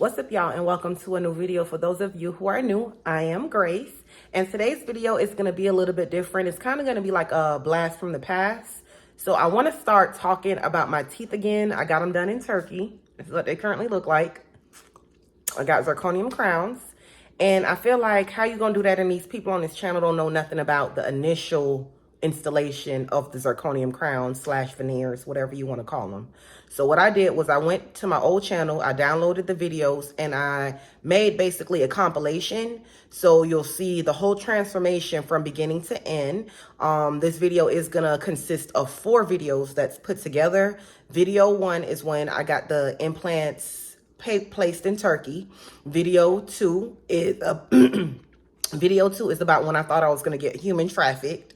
What's up, y'all, and welcome to a new video. For those of you who are new, I am Grace, and today's video is going to be a little bit different. It's kind of going to be like a blast from the past. So I want to start talking about my teeth again. I got them done in Turkey. This is what they currently look like. I got zirconium crowns, and I feel like how you going to do that, and these people on this channel don't know nothing about the initial installation of the zirconium crowns / veneers, whatever you want to call them. So what I did was I went to my old channel, I downloaded the videos, and I made basically a compilation. So you'll see the whole transformation from beginning to end. This video is gonna consist of 4 videos that's put together. Video 1 is when I got the implants placed in Turkey. Video 2 is video 2 is about when I thought I was gonna get human trafficked.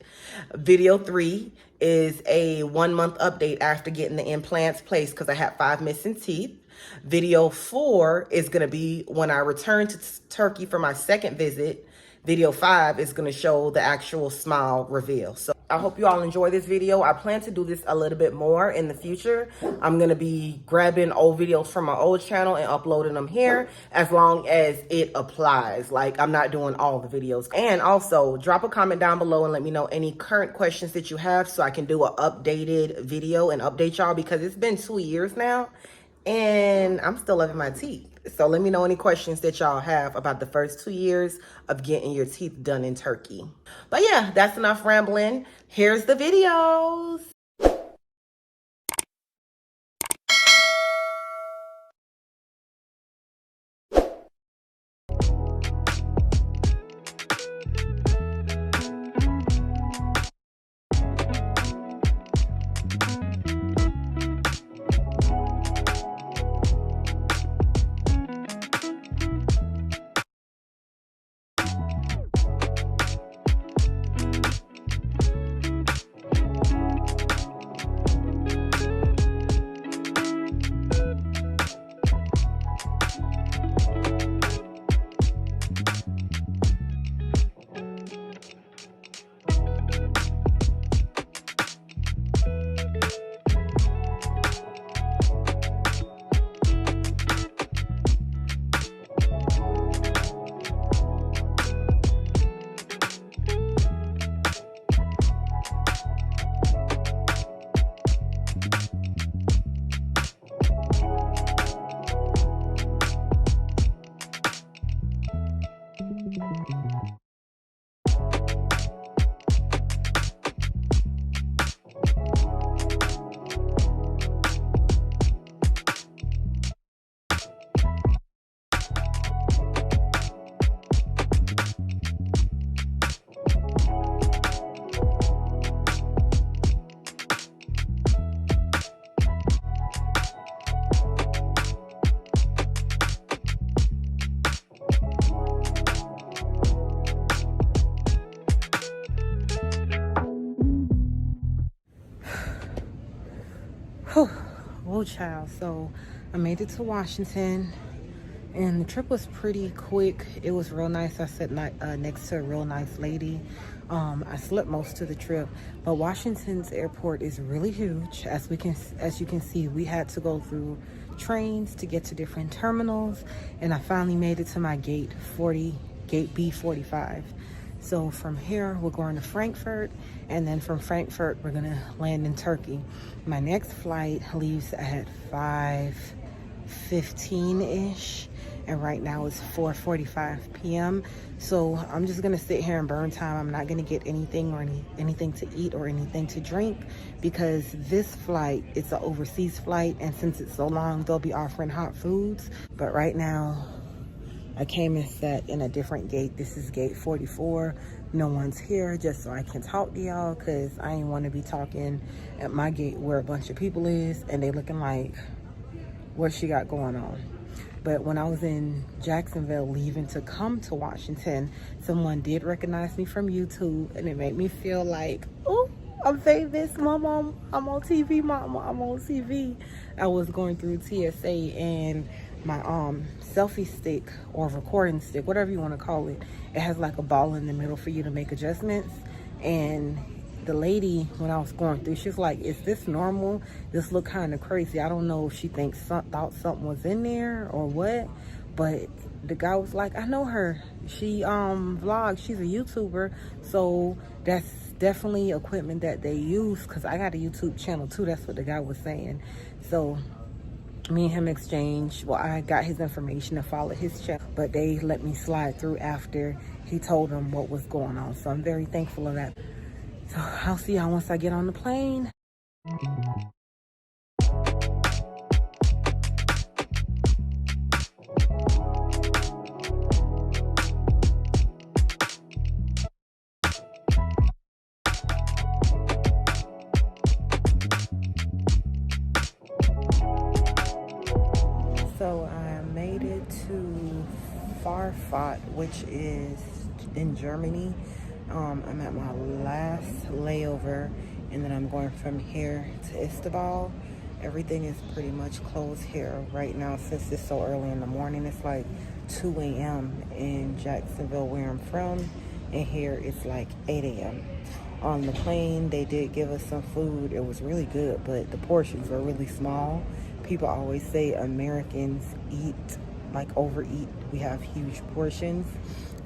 Video 3 is a 1-month update after getting the implants placed because I had 5 missing teeth. Video 4 is going to be when I returned to Turkey for my second visit. Video 5 is going to show the actual smile reveal. So I hope you all enjoy this video. I plan to do this a little bit more in the future. I'm going to be grabbing old videos from my old channel and uploading them here as long as it applies. Like, I'm not doing all the videos. And also, drop a comment down below and let me know any current questions that you have so I can do an updated video and update y'all, because it's been 2 years now and I'm still loving my teeth. So let me know any questions that y'all have about the first 2 years of getting your teeth done in Turkey. But yeah, that's enough rambling. Here's the videos. Whoa, child. So I made it to Washington, and the trip was pretty quick. It was real nice. I sat next to a real nice lady. I slept most of the trip, but Washington's airport is really huge. As you can see, we had to go through trains to get to different terminals, and I finally made it to my gate B45. So from here, we're going to Frankfurt, and then from Frankfurt, we're gonna land in Turkey. My next flight leaves at 5:15-ish, and right now it's 4:45 p.m. So I'm just gonna sit here and burn time. I'm not gonna get anything or anything to eat or anything to drink, because this flight, it's an overseas flight, and since it's so long, they'll be offering hot foods. But right now, I came and sat in a different gate. This is gate 44. No one's here, just so I can talk to y'all, because I ain't want to be talking at my gate where a bunch of people is and they looking like, what she got going on? But when I was in Jacksonville leaving to come to Washington, someone did recognize me from YouTube, and it made me feel like, oh, I'm famous, mama, I'm on TV, mama, I'm on TV. I was going through TSA, and my selfie stick or recording stick, whatever you want to call it, it has like a ball in the middle for you to make adjustments. And the lady, when I was going through, she's like, is this normal? This look kind of crazy. I don't know if she thought something was in there or what, But the guy was like, I know her. She vlogs. She's a YouTuber. So that's definitely equipment that they use, because I got a YouTube channel too. That's what the guy was saying. So me and him exchanged. Well, I got his information and followed his channel, but they let me slide through after he told them what was going on. So I'm very thankful of that. So I'll see y'all once I get on the plane. So I made it to Farfot, which is in Germany. I'm at my last layover, and then I'm going from here to Istanbul. Everything is pretty much closed here right now since it's so early in the morning. It's like 2 a.m. in Jacksonville, where I'm from, and here it's like 8 a.m. On the plane, they did give us some food. It was really good, but the portions were really small. People always say Americans eat, like overeat. We have huge portions,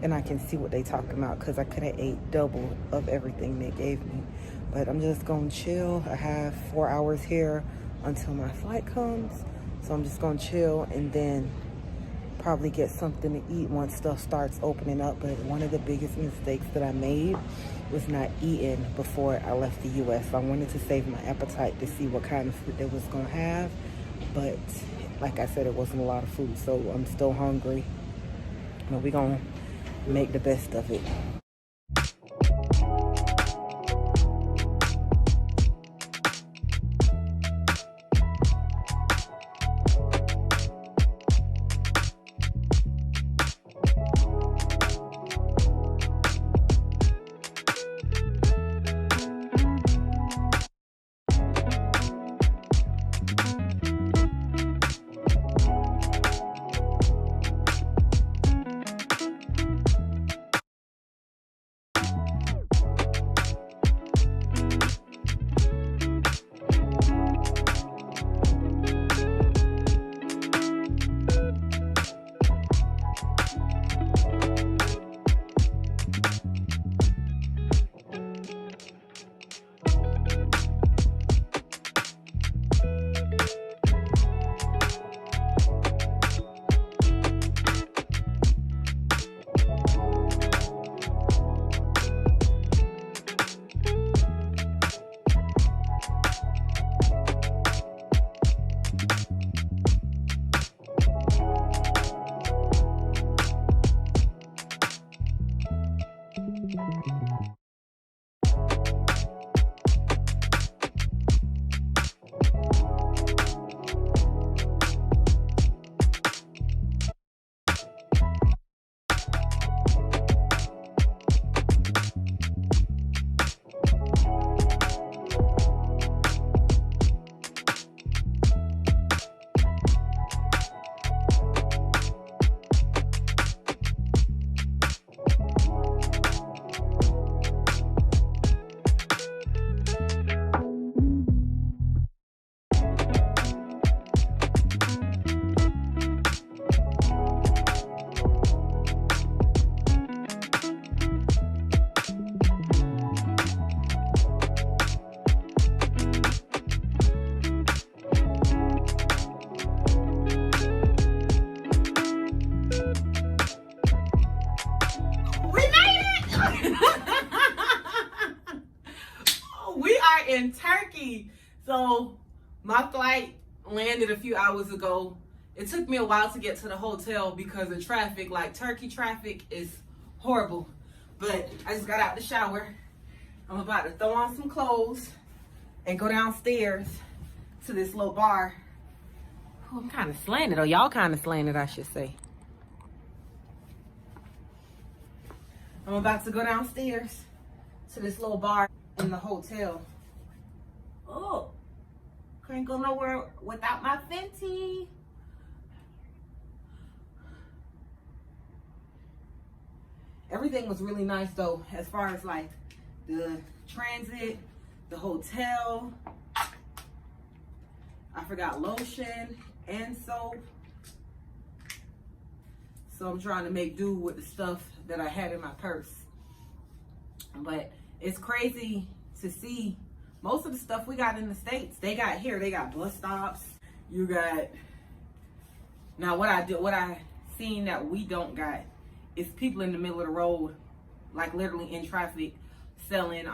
and I can see what they talking about, because I could have ate double of everything they gave me. But I'm just gonna chill. I have 4 hours here until my flight comes, so I'm just gonna chill and then probably get something to eat once stuff starts opening up. But one of the biggest mistakes that I made was not eating before I left the U.S. I wanted to save my appetite to see what kind of food they was gonna have, but like I said, it wasn't a lot of food, so I'm still hungry. But we're gonna make the best of it. In Turkey. So my flight landed a few hours ago. It took me a while to get to the hotel because of traffic. Like, Turkey traffic is horrible. But I just got out the shower. I'm about to throw on some clothes and go downstairs to this little bar. Oh, I'm kind of slanted, or y'all kind of slanted, I should say. I'm about to go downstairs to this little bar in the hotel. Oh, can't go nowhere without my Fenty. Everything was really nice though, as far as like the transit, the hotel. I forgot lotion and soap. So I'm trying to make do with the stuff that I had in my purse. But it's crazy to see most of the stuff we got in the States. They got here. They got bus stops. You got, now what I seen that we don't got is people in the middle of the road, like literally in traffic, selling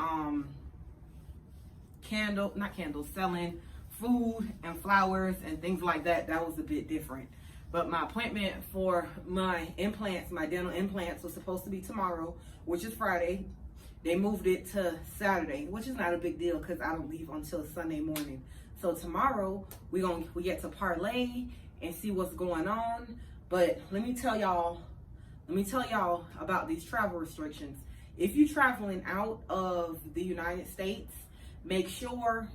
selling food and flowers and things like that. That was a bit different. But my appointment for my implants, my dental implants, was supposed to be tomorrow, which is Friday. They moved it to Saturday, which is not a big deal because I don't leave until Sunday morning. So tomorrow we get to parlay and see what's going on. But let me tell y'all about these travel restrictions. If you're traveling out of the United States, make sure,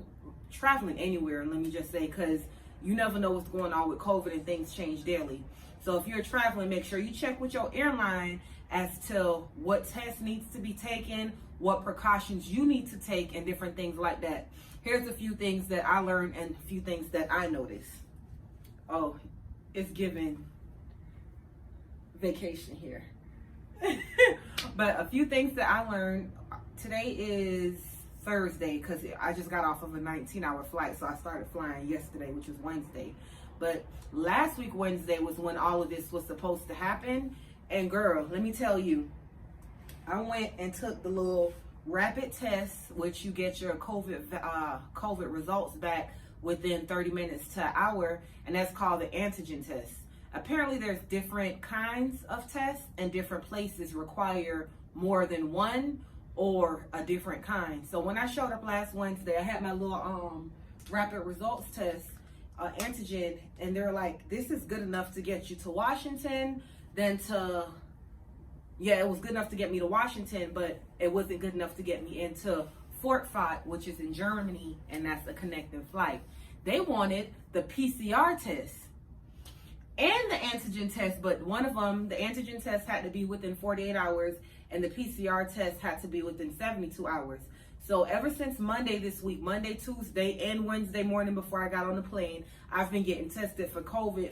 traveling anywhere, let me just say, because you never know what's going on with COVID and things change daily. So if you're traveling, make sure you check with your airline as to what test needs to be taken, what precautions you need to take, and different things like that. Here's a few things that I learned and a few things that I noticed. Oh, it's giving vacation here. But a few things that I learned. Today is Thursday because I just got off of a 19-hour flight, so I started flying yesterday, which was Wednesday. But last week Wednesday was when all of this was supposed to happen. And girl, let me tell you, I went and took the little rapid test, which you get your COVID results back within 30 minutes to an hour, and that's called the antigen test. Apparently there's different kinds of tests, and different places require more than one or a different kind. So when I showed up last Wednesday, I had my little rapid results test, antigen, and they're like, this is good enough to get you to Washington, it was good enough to get me to Washington, but it wasn't good enough to get me into Frankfurt, which is in Germany, and that's a connecting flight. They wanted the PCR test and the antigen test, but one of them, the antigen test had to be within 48 hours, and the PCR test had to be within 72 hours. So ever since Monday this week, Monday, Tuesday, and Wednesday morning before I got on the plane, I've been getting tested for COVID,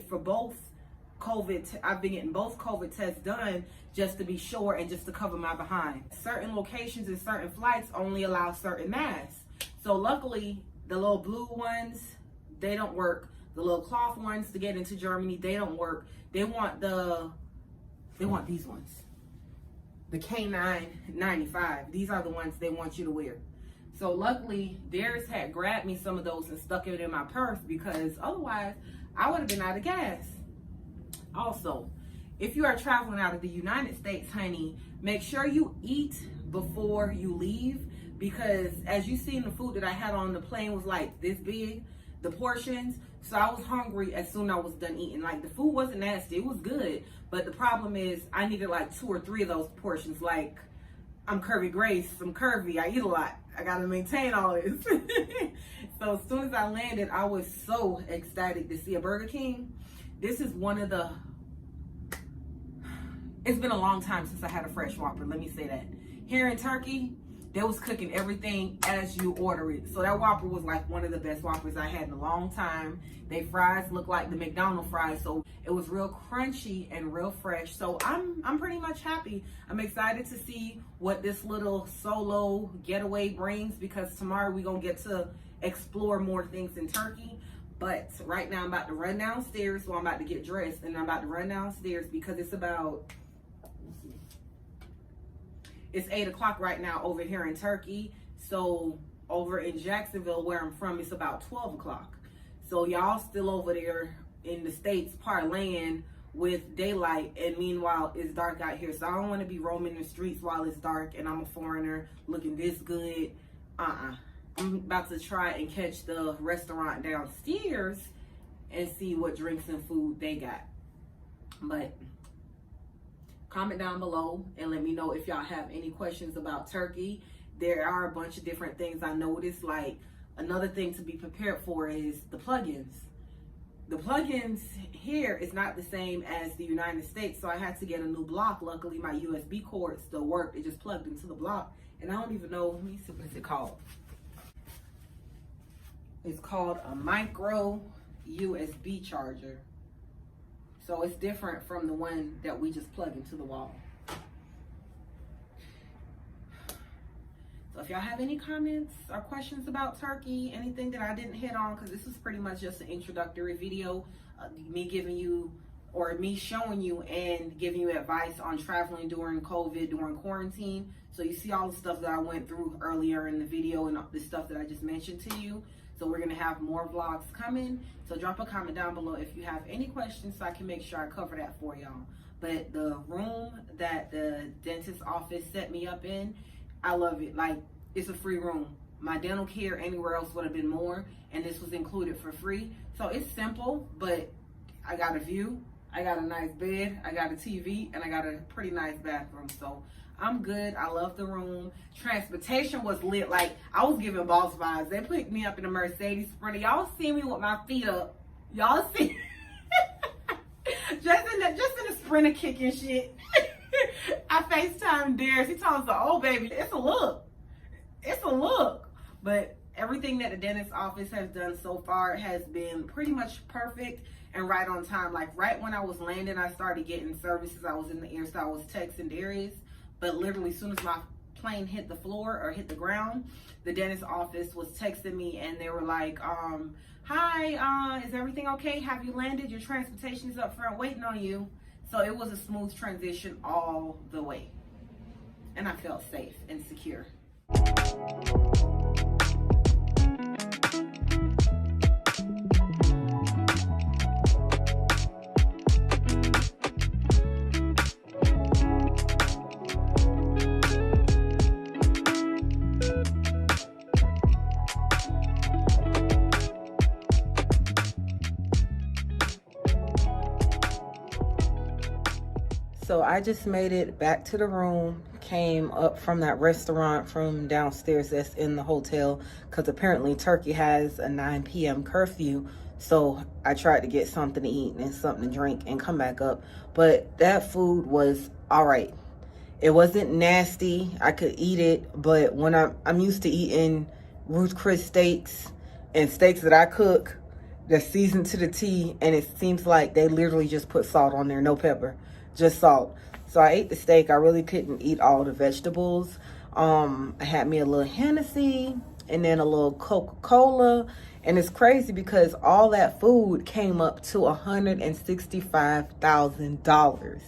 I've been getting both COVID tests done just to be sure and just to cover my behind. Certain locations and certain flights only allow certain masks. So luckily, the little blue ones, they don't work. The little cloth ones to get into Germany, they don't work. They want these ones. The K995. These are the ones they want you to wear. So luckily, theirs had grabbed me some of those and stuck it in my purse, because otherwise I would have been out of gas. Also, if you are traveling out of the United States, honey, make sure you eat before you leave, because as you seen, the food that I had on the plane was like this big, the portions. So I was hungry as soon as I was done eating. Like, the food wasn't nasty, it was good, but the problem is I needed like 2 or 3 of those portions. Like, I'm curvy Grace, I'm curvy, I eat a lot, I gotta maintain all this. So as soon as I landed, I was so ecstatic to see a Burger King. This is one of the, it's been a long time since I had a fresh Whopper, let me say that. Here in Turkey, they was cooking everything as you order it. So that Whopper was like one of the best Whoppers I had in a long time. They fries look like the McDonald's fries, so it was real crunchy and real fresh. So I'm pretty much happy. I'm excited to see what this little solo getaway brings, because tomorrow we're gonna get to explore more things in Turkey. But right now I'm about to run downstairs, so I'm about to get dressed, and I'm about to run downstairs because it's about, it's 8 o'clock right now over here in Turkey. So over in Jacksonville, where I'm from, it's about 12 o'clock. So y'all still over there in the States parlaying with daylight, and meanwhile it's dark out here. So I don't want to be roaming the streets while it's dark and I'm a foreigner looking this good. I'm about to try and catch the restaurant downstairs and see what drinks and food they got. But comment down below and let me know if y'all have any questions about Turkey. There are a bunch of different things I noticed. Like, another thing to be prepared for is the plugins. The plugins here is not the same as the United States, so I had to get a new block. Luckily, my USB cord still worked. It just plugged into the block, and I don't even know, let me see, what is it called? It's called a micro USB charger. So it's different from the one that we just plug into the wall. So if y'all have any comments or questions about turkey, anything that I didn't hit on, because this is pretty much just an introductory video, me giving you, or me showing you and giving you advice on traveling during COVID, during quarantine. So you see all the stuff that I went through earlier in the video and the stuff that I just mentioned to you. So we're gonna have more vlogs coming. So drop a comment down below if you have any questions so I can make sure I cover that for y'all. But the room that the dentist office set me up in, I love it. Like, it's a free room. My dental care anywhere else would have been more, and this was included for free. So it's simple, but I got a view, I got a nice bed, I got a TV, and I got a pretty nice bathroom. So I'm good. I love the room. Transportation was lit. Like, I was giving boss vibes. They picked me up in a Mercedes Sprinter. Y'all see me with my feet up. Y'all see just in the Sprinter kicking shit. I FaceTime Darius. He told us, "Oh baby, it's a look. It's a look." But everything that the dentist office has done so far has been pretty much perfect and right on time. Like, right when I was landing, I started getting services. I was in the air, so I was texting Darius. But literally, as soon as my plane hit the floor or hit the ground, the dentist office was texting me, and they were like, "Hi, is everything okay? Have you landed? Your transportation's up front waiting on you." So it was a smooth transition all the way, and I felt safe and secure. So I just made it back to the room, came up from that restaurant from downstairs that's in the hotel, because apparently Turkey has a 9 p.m. curfew. So I tried to get something to eat and something to drink and come back up. But that food was all right. It wasn't nasty. I could eat it, but when I'm used to eating Ruth's Chris steaks and steaks that I cook, they're seasoned to the T, and it seems like they literally just put salt on there, no pepper. Just salt. So I ate the steak. I really couldn't eat all the vegetables. I had me a little Hennessy and then a little Coca-Cola. And it's crazy because all that food came up to $165,000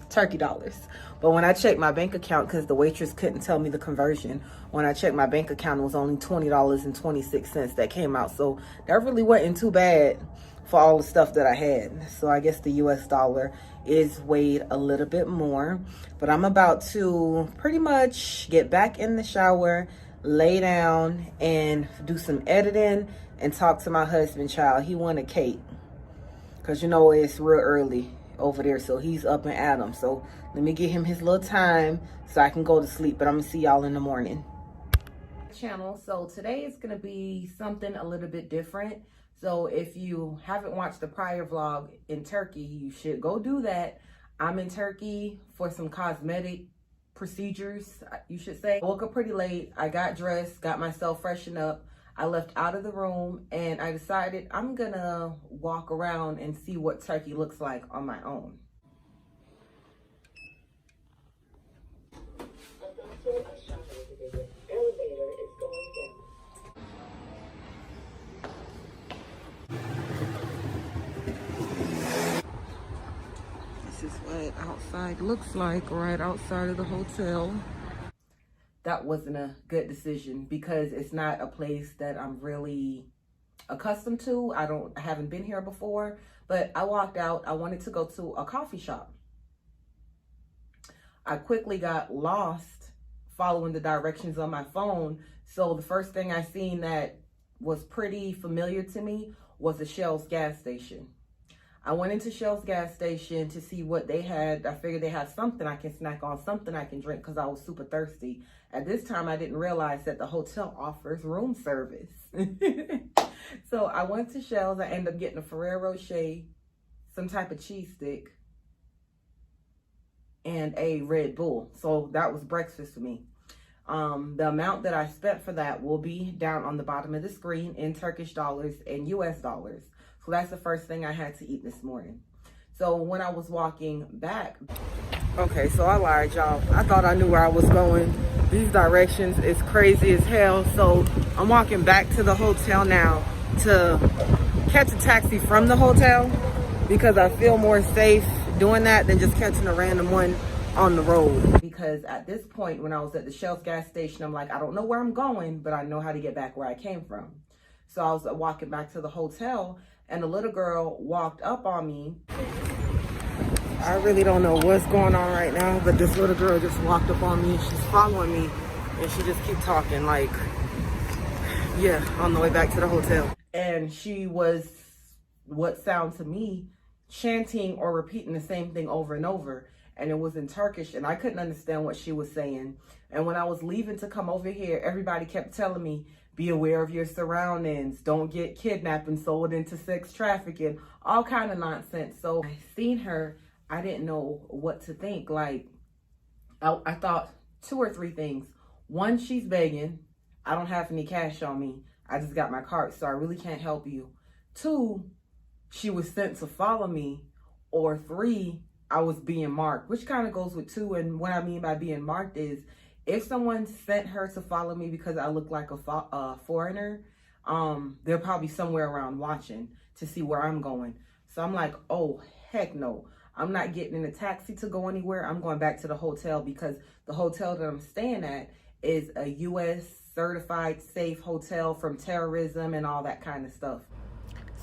turkey dollars. But when I checked my bank account, because the waitress couldn't tell me the conversion, when I checked my bank account, it was only $20.26 that came out. So that really wasn't too bad for all the stuff that I had. So I guess the US dollar is weighed a little bit more. But I'm about to pretty much get back in the shower, lay down, and do some editing and talk to my husband, child. He wanted cake, because you know it's real early over there, so he's up and at 'em. So let me give him his little time so I can go to sleep. But I'm gonna see y'all in the morning. Channel. So today is gonna be something a little bit different. So if you haven't watched the prior vlog in Turkey, you should go do that. I'm in Turkey for some cosmetic procedures, you should say. I woke up pretty late. I got dressed, got myself freshened up. I left out of the room, and I decided I'm gonna walk around and see what Turkey looks like on my own. This is what outside looks like right outside of the hotel. That wasn't a good decision because it's not a place that I'm really accustomed to. I haven't been here before, but I walked out. I wanted to go to a coffee shop. I quickly got lost following the directions on my phone. So the first thing I seen that was pretty familiar to me was a Shell's gas station. I went into Shell's gas station to see what they had. I figured they had something I can snack on, something I can drink, because I was super thirsty. At this time, I didn't realize that the hotel offers room service. So I went to Shell's. I ended up getting a Ferrero Rocher, some type of cheese stick, and a Red Bull. So that was breakfast for me. The amount that I spent for that will be down on the bottom of the screen in Turkish dollars and US dollars. So that's the first thing I had to eat this morning. So when I was walking back, okay, so I lied, y'all. I thought I knew where I was going. These directions is crazy as hell. So I'm walking back to the hotel now to catch a taxi from the hotel because I feel more safe doing that than just catching a random one on the road. Because at this point, when I was at the Shell's gas station, I'm like, I don't know where I'm going, but I know how to get back where I came from. So I was walking back to the hotel, and the little girl walked up on me. I really don't know what's going on right now, but this little girl just walked up on me. She's following me, and she just keep talking like, yeah, on the way back to the hotel. And she was, what sounds to me, chanting or repeating the same thing over and over. And it was in Turkish, and I couldn't understand what she was saying. And when I was leaving to come over here, everybody kept telling me, be aware of your surroundings, don't get kidnapped and sold into sex trafficking, all kind of nonsense. So I seen her, I didn't know what to think. Like, I thought 2 or 3 things. One, she's begging. I don't have any cash on me. I just got my card, so I really can't help you. 2, she was sent to follow me. Or 3, I was being marked, which kind of goes with 2. And what I mean by being marked is if someone sent her to follow me because I look like a foreigner, they're probably somewhere around watching to see where I'm going. So I'm like, oh, heck no. I'm not getting in a taxi to go anywhere. I'm going back to the hotel because the hotel that I'm staying at is a U.S. certified safe hotel from terrorism and all that kind of stuff.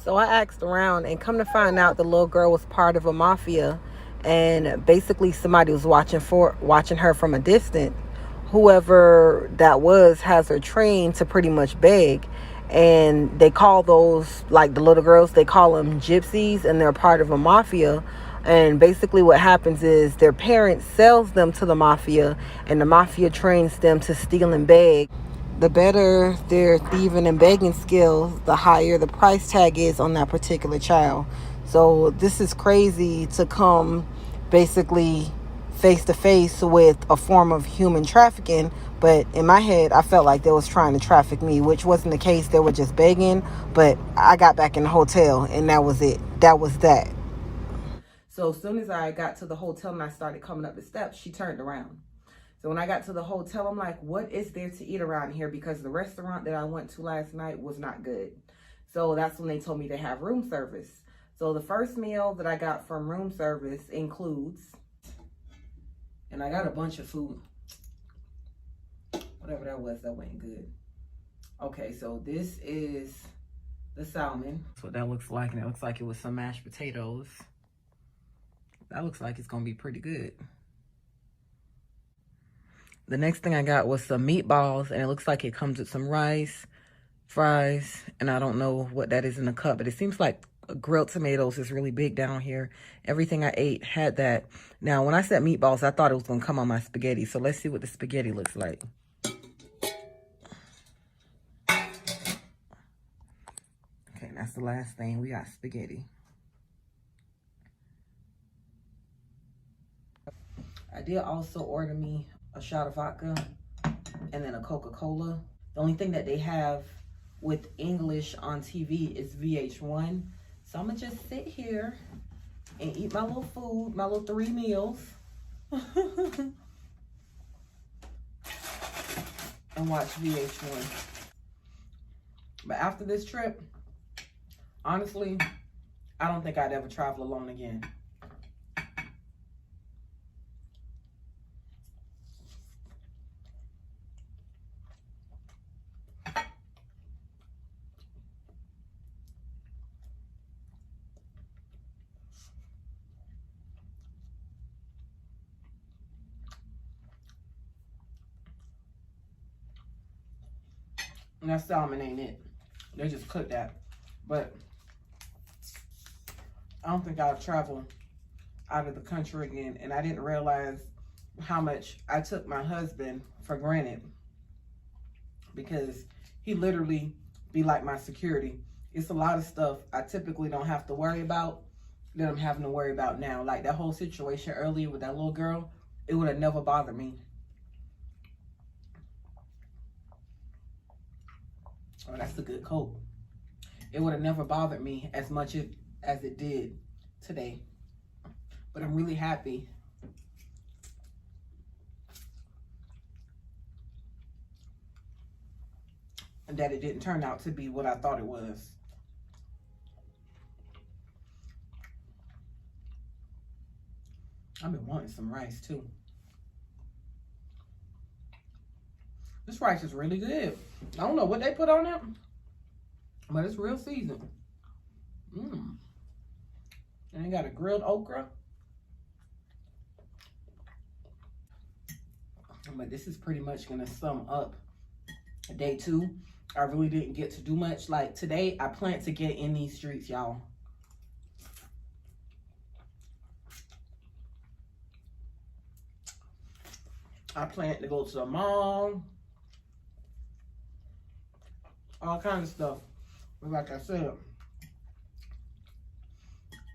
So I asked around, and come to find out the little girl was part of a mafia, and basically somebody was watching her from a distance. Whoever that was has her trained to pretty much beg, and they call those, like the little girls, they call them gypsies, and they're part of a mafia. And basically what happens is their parents sells them to the mafia, and the mafia trains them to steal and beg. The better their thieving and begging skills, the higher the price tag is on that particular child. So this is crazy to come basically face to face with a form of human trafficking. But in my head, I felt like they was trying to traffic me, which wasn't the case. They were just begging. But I got back in the hotel, and that was it. That was that. So as soon as I got to the hotel and I started coming up the steps, she turned around. So when I got to the hotel, I'm like, what is there to eat around here? Because the restaurant that I went to last night was not good. So that's when they told me to have room service. So the first meal that I got from room service includes, and I got a bunch of food. Whatever that was, that went good. Okay, so this is the salmon. That's what that looks like, and it looks like it was some mashed potatoes. That looks like it's gonna be pretty good. The next thing I got was some meatballs, and it looks like it comes with some rice, fries, and I don't know what that is in the cup, but it seems like grilled tomatoes is really big down here. Everything I ate had that. Now, when I said meatballs, I thought it was gonna come on my spaghetti, so let's see what the spaghetti looks like. Okay, that's the last thing. We got spaghetti. I did also order me a shot of vodka and then a Coca-Cola. The only thing that they have with English on TV is VH1. So I'm gonna just sit here and eat my little food, my little 3 meals. And watch VH1. But after this trip, honestly, I don't think I'd ever travel alone again. And that salmon ain't it. They just cooked that. But I don't think I'll travel out of the country again. And I didn't realize how much I took my husband for granted, because he literally be like my security. It's a lot of stuff I typically don't have to worry about that I'm having to worry about now. Like that whole situation earlier with that little girl, it would have never bothered me. Oh, that's a good coat. It would have never bothered me as much as it did today. But I'm really happy that it didn't turn out to be what I thought it was. I've been wanting some rice too. This rice is really good. I don't know what they put on it, but it's real seasoned. And they got a grilled okra. But this is pretty much gonna sum up day 2. I really didn't get to do much. Like today, I plan to get in these streets, y'all. I plan to go to the mall, all kinds of stuff. But like I said,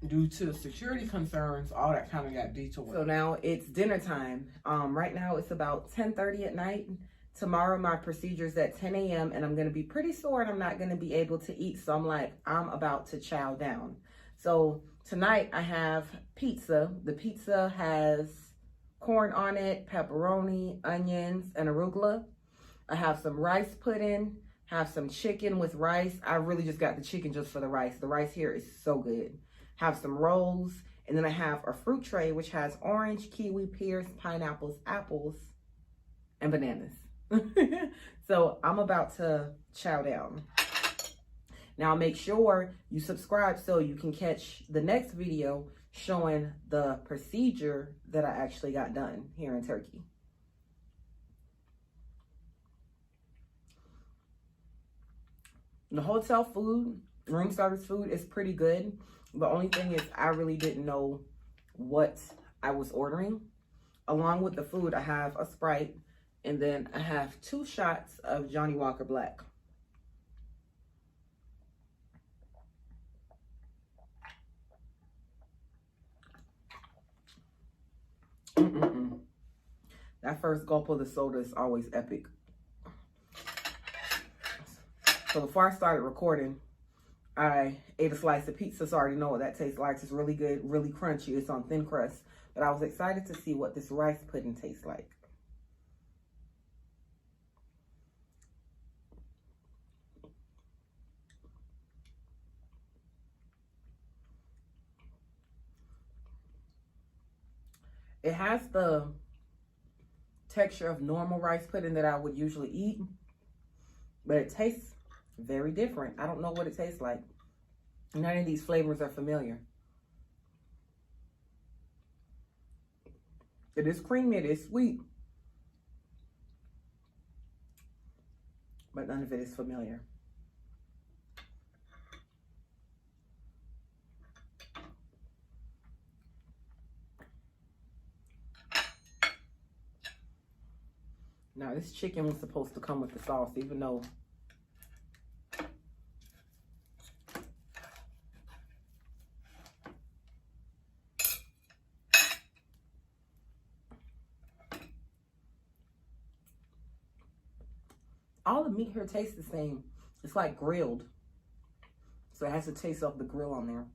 due to security concerns, all that kind of got detoured. So now it's dinner time. Right now it's about 10:30 at night. Tomorrow my procedure's at 10 a.m. and I'm gonna be pretty sore and I'm not gonna be able to eat. So I'm like, I'm about to chow down. So tonight I have pizza. The pizza has corn on it, pepperoni, onions, and arugula. I have some rice pudding, have some chicken with rice. I really just got the chicken just for the rice. The rice here is so good. Have some rolls, and then I have a fruit tray which has orange, kiwi, pears, pineapples, apples, and bananas. So I'm about to chow down. Now make sure you subscribe so you can catch the next video showing the procedure that I actually got done here in Turkey. The hotel food, room service food is pretty good. The only thing is I really didn't know what I was ordering. Along with the food, I have a Sprite, and then I have 2 shots of Johnny Walker Black. That first gulp of the soda is always epic. So before I started recording, I ate a slice of pizza, so I already know what that tastes like. It's really good, really crunchy. It's on thin crust. But I was excited to see what this rice pudding tastes like. It has the texture of normal rice pudding that I would usually eat, but it tastes very different. I don't know what it tastes like. None of these flavors are familiar. It is creamy, it is sweet, but none of it is familiar. Now, this chicken was supposed to come with the sauce, even though all the meat here tastes the same. It's like grilled. So it has the taste of the grill on there.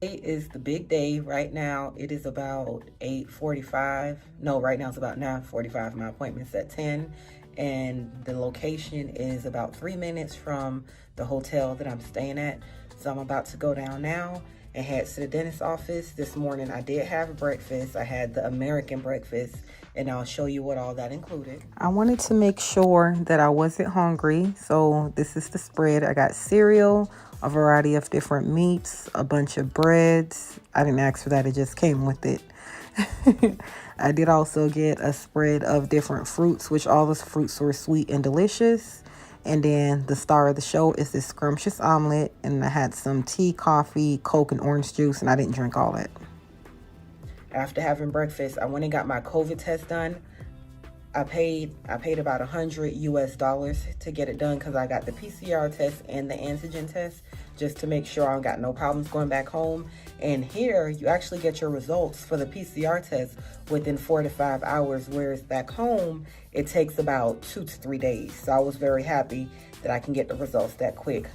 Today is the big day. Right now it is about 8:45. No, right now it's about 9:45. My appointment's at 10, and the location is about 3 minutes from the hotel that I'm staying at. So I'm about to go down now and head to the dentist's office. This morning I did have breakfast. I had the American breakfast, and I'll show you what all that included. I wanted to make sure that I wasn't hungry, so this is the spread. I got cereal, a variety of different meats, a bunch of breads. I didn't ask for that, it just came with it. I did also get a spread of different fruits, which all those fruits were sweet and delicious. And then the star of the show is this scrumptious omelet, and I had some tea, coffee, Coke, and orange juice, and I didn't drink all that. After having breakfast, I went and got my COVID test done. I paid about $100 to get it done because I got the PCR test and the antigen test just to make sure I don't got no problems going back home. And here you actually get your results for the PCR test within 4 to 5 hours, whereas back home it takes about 2 to 3 days. So I was very happy that I can get the results that quick.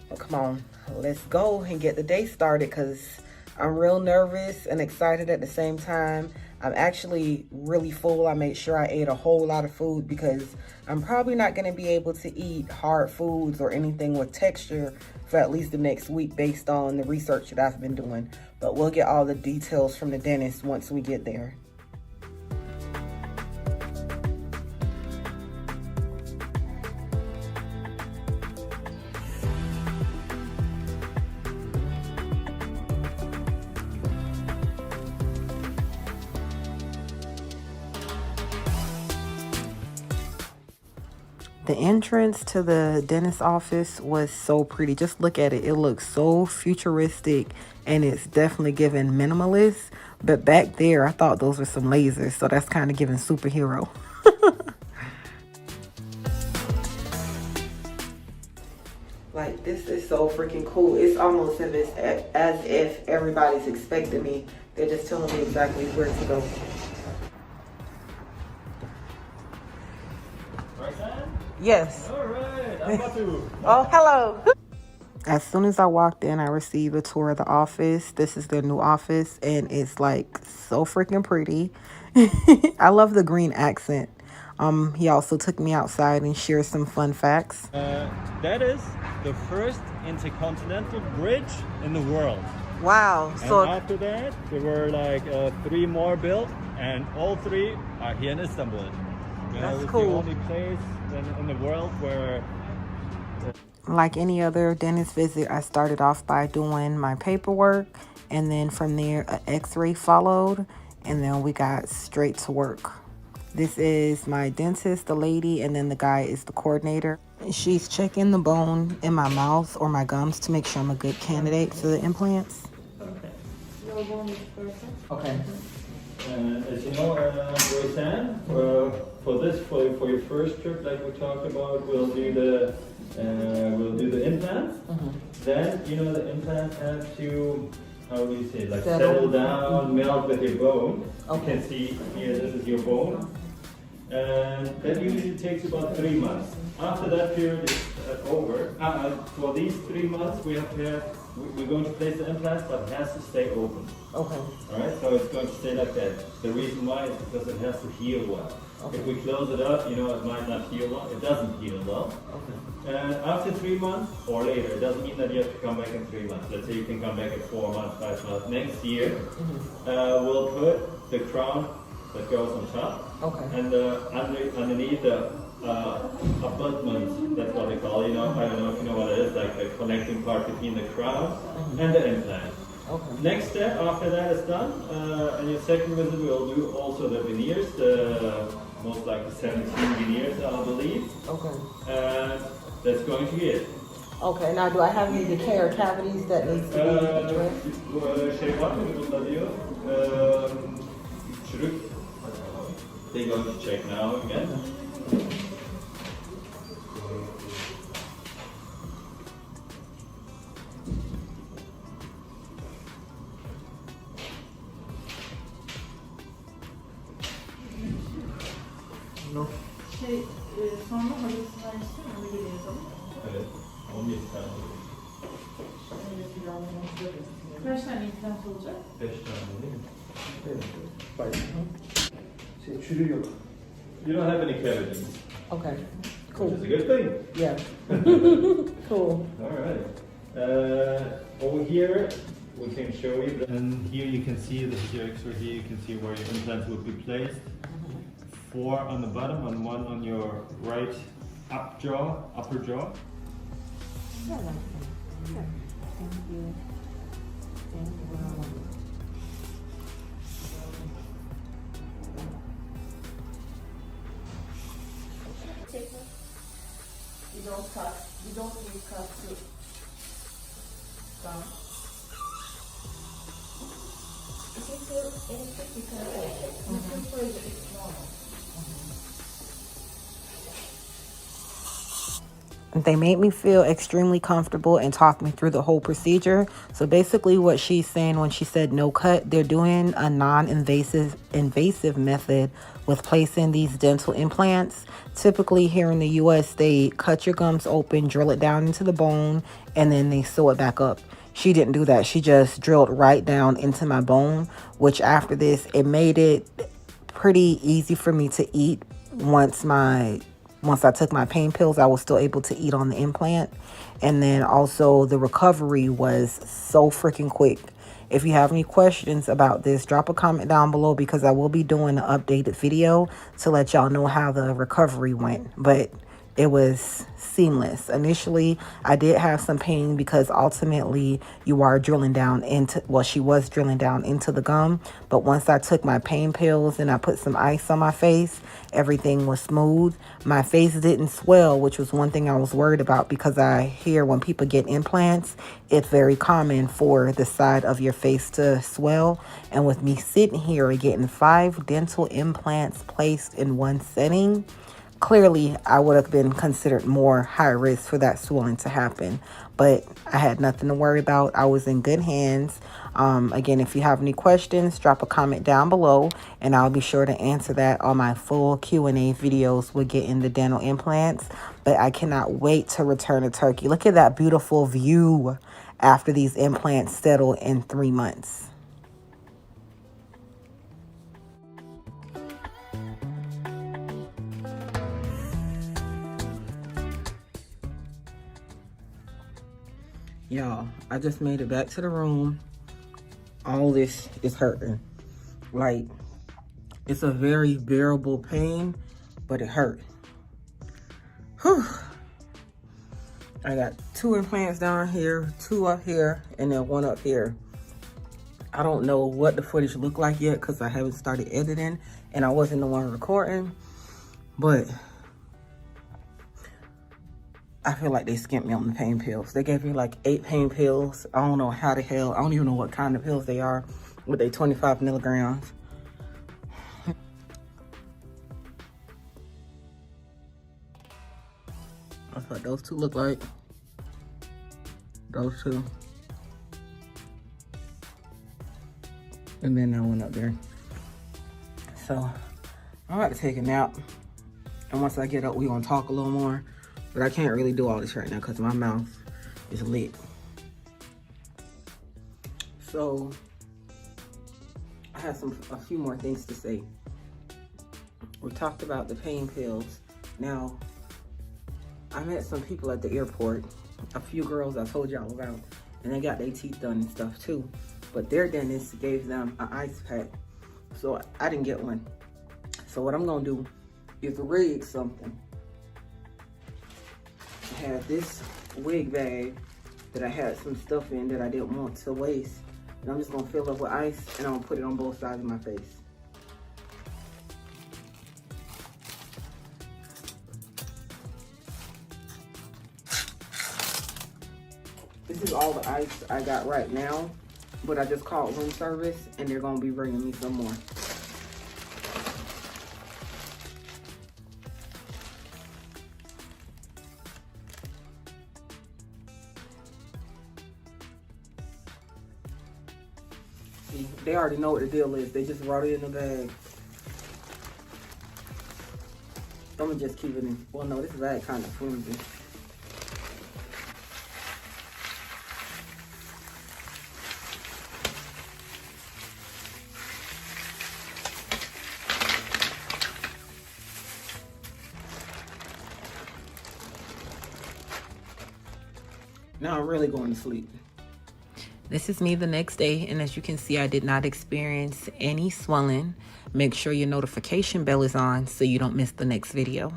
But come on, let's go and get the day started because I'm real nervous and excited at the same time. I'm actually really full. I made sure I ate a whole lot of food because I'm probably not going to be able to eat hard foods or anything with texture for at least the next week based on the research that I've been doing. But we'll get all the details from the dentist once we get there. The entrance to the dentist's office was so pretty. Just look at it. It looks so futuristic and it's definitely giving minimalist. But back there, I thought those were some lasers. So that's kind of giving superhero. Like, this is so freaking cool. It's almost as if everybody's expecting me. They're just telling me exactly where to go. Yes. All right, I'm about to. Oh, hello. As soon as I walked in, I received a tour of the office. This is their new office, and it's like so freaking pretty. I love the green accent. He also took me outside and shared some fun facts. That is the first intercontinental bridge in the world. Wow. And So after that, there were like 3 more built, and all 3 are here in Istanbul. That's it's cool. the only place in the world where... like any other dentist visit, I started off by doing my paperwork, and then from there, an x-ray followed, and then we got straight to work. This is my dentist, the lady, and then the guy is the coordinator. She's checking the bone in my mouth or my gums to make sure I'm a good candidate for the implants. Okay. No bone is person. Okay. As you know, Roseanne, for your first trip, like we talked about, we'll do the implants. Then the implants have to, how do you say it, like settle down, melt with your bone. Okay. You can see here, this is your bone. And that usually takes about 3 months. After that period is over, for these 3 months we're going to place the implants, but it has to stay open. Okay. Alright, so it's going to stay like that. The reason why is because it has to heal well. Okay. If we close it up, it might not heal well. It doesn't heal well. Okay. And after 3 months or later, it doesn't mean that you have to come back in 3 months. Let's say you can come back in 4 months, 5 months. Next year, we'll put the crown that goes on top. Okay. And underneath the abutment, that's what they call, I don't know if you know what it is, like the connecting part between the crown and the implant. Okay. Next step after that is done, and your second visit we'll do also the veneers, the most likely 17 veneers, I believe. Okay. And that's going to be it. Okay. Now, do I have any decay or cavities that needs to be addressed? Şey var mı bunda diyor? Çürük. They're going to check now again. No. Sonra halısından işte onu geri yazalım. Evet, 17 tane. Kaç tane implant olacak? 5 tane değil mi? Evet. Çürü yok. You don't have any cavities. Okay. Which Cool. is a good thing. Yeah. Cool. All right. Over here, we can show you. And here you can see the X-ray. Here you can see where your implants will be placed. 4 on the bottom and 1 on your right upper jaw. Thank you. You don't cut. You don't need cut to down. If you feel anything, you can take it. If you feel it, it's normal. They made me feel extremely comfortable and talked me through the whole procedure. So basically what she's saying when she said no cut, they're doing a non-invasive method with placing these dental implants. Typically here in the US, they cut your gums open, drill it down into the bone, and then they sew it back up. She didn't do that. She just drilled right down into my bone, which after this, it made it pretty easy for me to eat. Once I took my pain pills, I was still able to eat on the implant. And then also the recovery was so freaking quick. If you have any questions about this, drop a comment down below because I will be doing an updated video to let y'all know how the recovery went. But it was seamless. Initially, I did have some pain because ultimately you are drilling down into, well, she was drilling down into the gum. But once I took my pain pills and I put some ice on my face, everything was smooth. My face didn't swell, which was one thing I was worried about because I hear when people get implants, it's very common for the side of your face to swell. And with me sitting here and getting 5 dental implants placed in one setting, clearly I would have been considered more high risk for that swelling to happen, but I had nothing to worry about. I was in good hands. Again, if you have any questions, drop a comment down below and I'll be sure to answer that on my full Q&A videos with getting the dental implants. But I cannot wait to return to Turkey. Look at that beautiful view after these implants settle in 3 months. Y'all, I just made it back to the room. All this is hurting. Like, it's a very bearable pain, but it hurt. Whew. I got 2 implants down here, 2 up here, and then 1 up here. I don't know what the footage looked like yet because I haven't started editing and I wasn't the one recording, but I feel like they skimped me on the pain pills. They gave me like 8 pain pills. I don't know how the hell. I don't even know what kind of pills they are, but they 25 milligrams. That's what those 2 look like. Those 2. And then that one up there. So I'm about to take a nap. And once I get up, we're gonna talk a little more. But I can't really do all this right now because my mouth is lit. So I have a few more things to say. We talked about the pain pills. Now, I met some people at the airport, a few girls I told y'all about, and they got their teeth done and stuff too. But their dentist gave them an ice pack. So I didn't get one. So what I'm gonna do is rig something. I had this wig bag that I had some stuff in that I didn't want to waste. And I'm just gonna fill up with ice and I'm gonna put it on both sides of my face. This is all the ice I got right now, but I just called room service and they're gonna be bringing me some more. They already know what the deal is. They just brought it in the bag. I'm gonna just keep it in. Well, no, this bag kind of flimsy. Now I'm really going to sleep. This is me the next day, and as you can see, I did not experience any swelling. Make sure your notification bell is on so you don't miss the next video.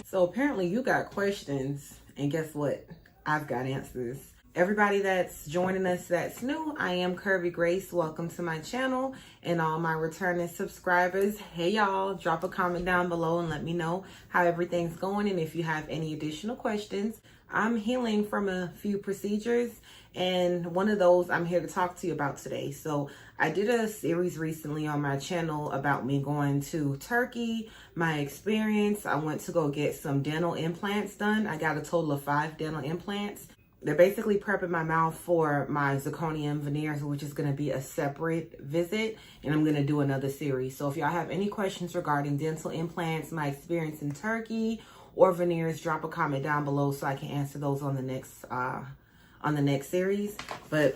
So apparently you got questions, and guess what? I've got answers. Everybody that's joining us that's new, I am Curvy Grace. Welcome to my channel, and all my returning subscribers. Hey y'all, drop a comment down below and let me know how everything's going, and if you have any additional questions, I'm healing from a few procedures, and one of those I'm here to talk to you about today. So I did a series recently on my channel about me going to Turkey, my experience. I went to go get some dental implants done. I got a total of 5 dental implants. They're basically prepping my mouth for my zirconium veneers, which is going to be a separate visit, and I'm going to do another series. So if y'all have any questions regarding dental implants, my experience in Turkey, or veneers, drop a comment down below so I can answer those on the next series. But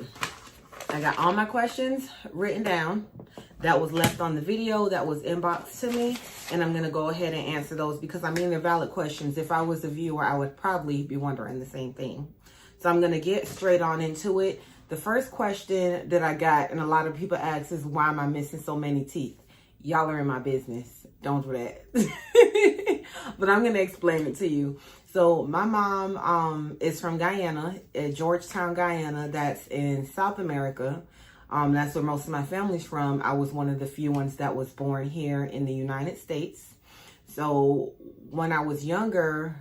I got all my questions written down that was left on the video, that was inboxed to me, and I'm going to go ahead and answer those because I mean they're valid questions. If I was a viewer, I would probably be wondering the same thing. So I'm going to get straight on into it. The first question that I got, and a lot of people ask, is why am I missing so many teeth? Y'all are in my business. Don't do that. But I'm going to explain it to you. So my mom is from Guyana, Georgetown, Guyana. That's in South America. That's where most of my family's from. I was one of the few ones that was born here in the United States. So when I was younger,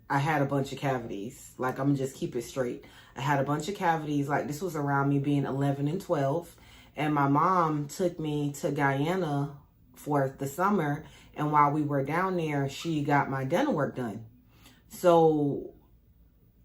I had a bunch of cavities. Like, I'm gonna just keep it straight. I had a bunch of cavities. Like, this was around me being 11 and 12. And my mom took me to Guyana for the summer. And while we were down there, she got my dental work done. So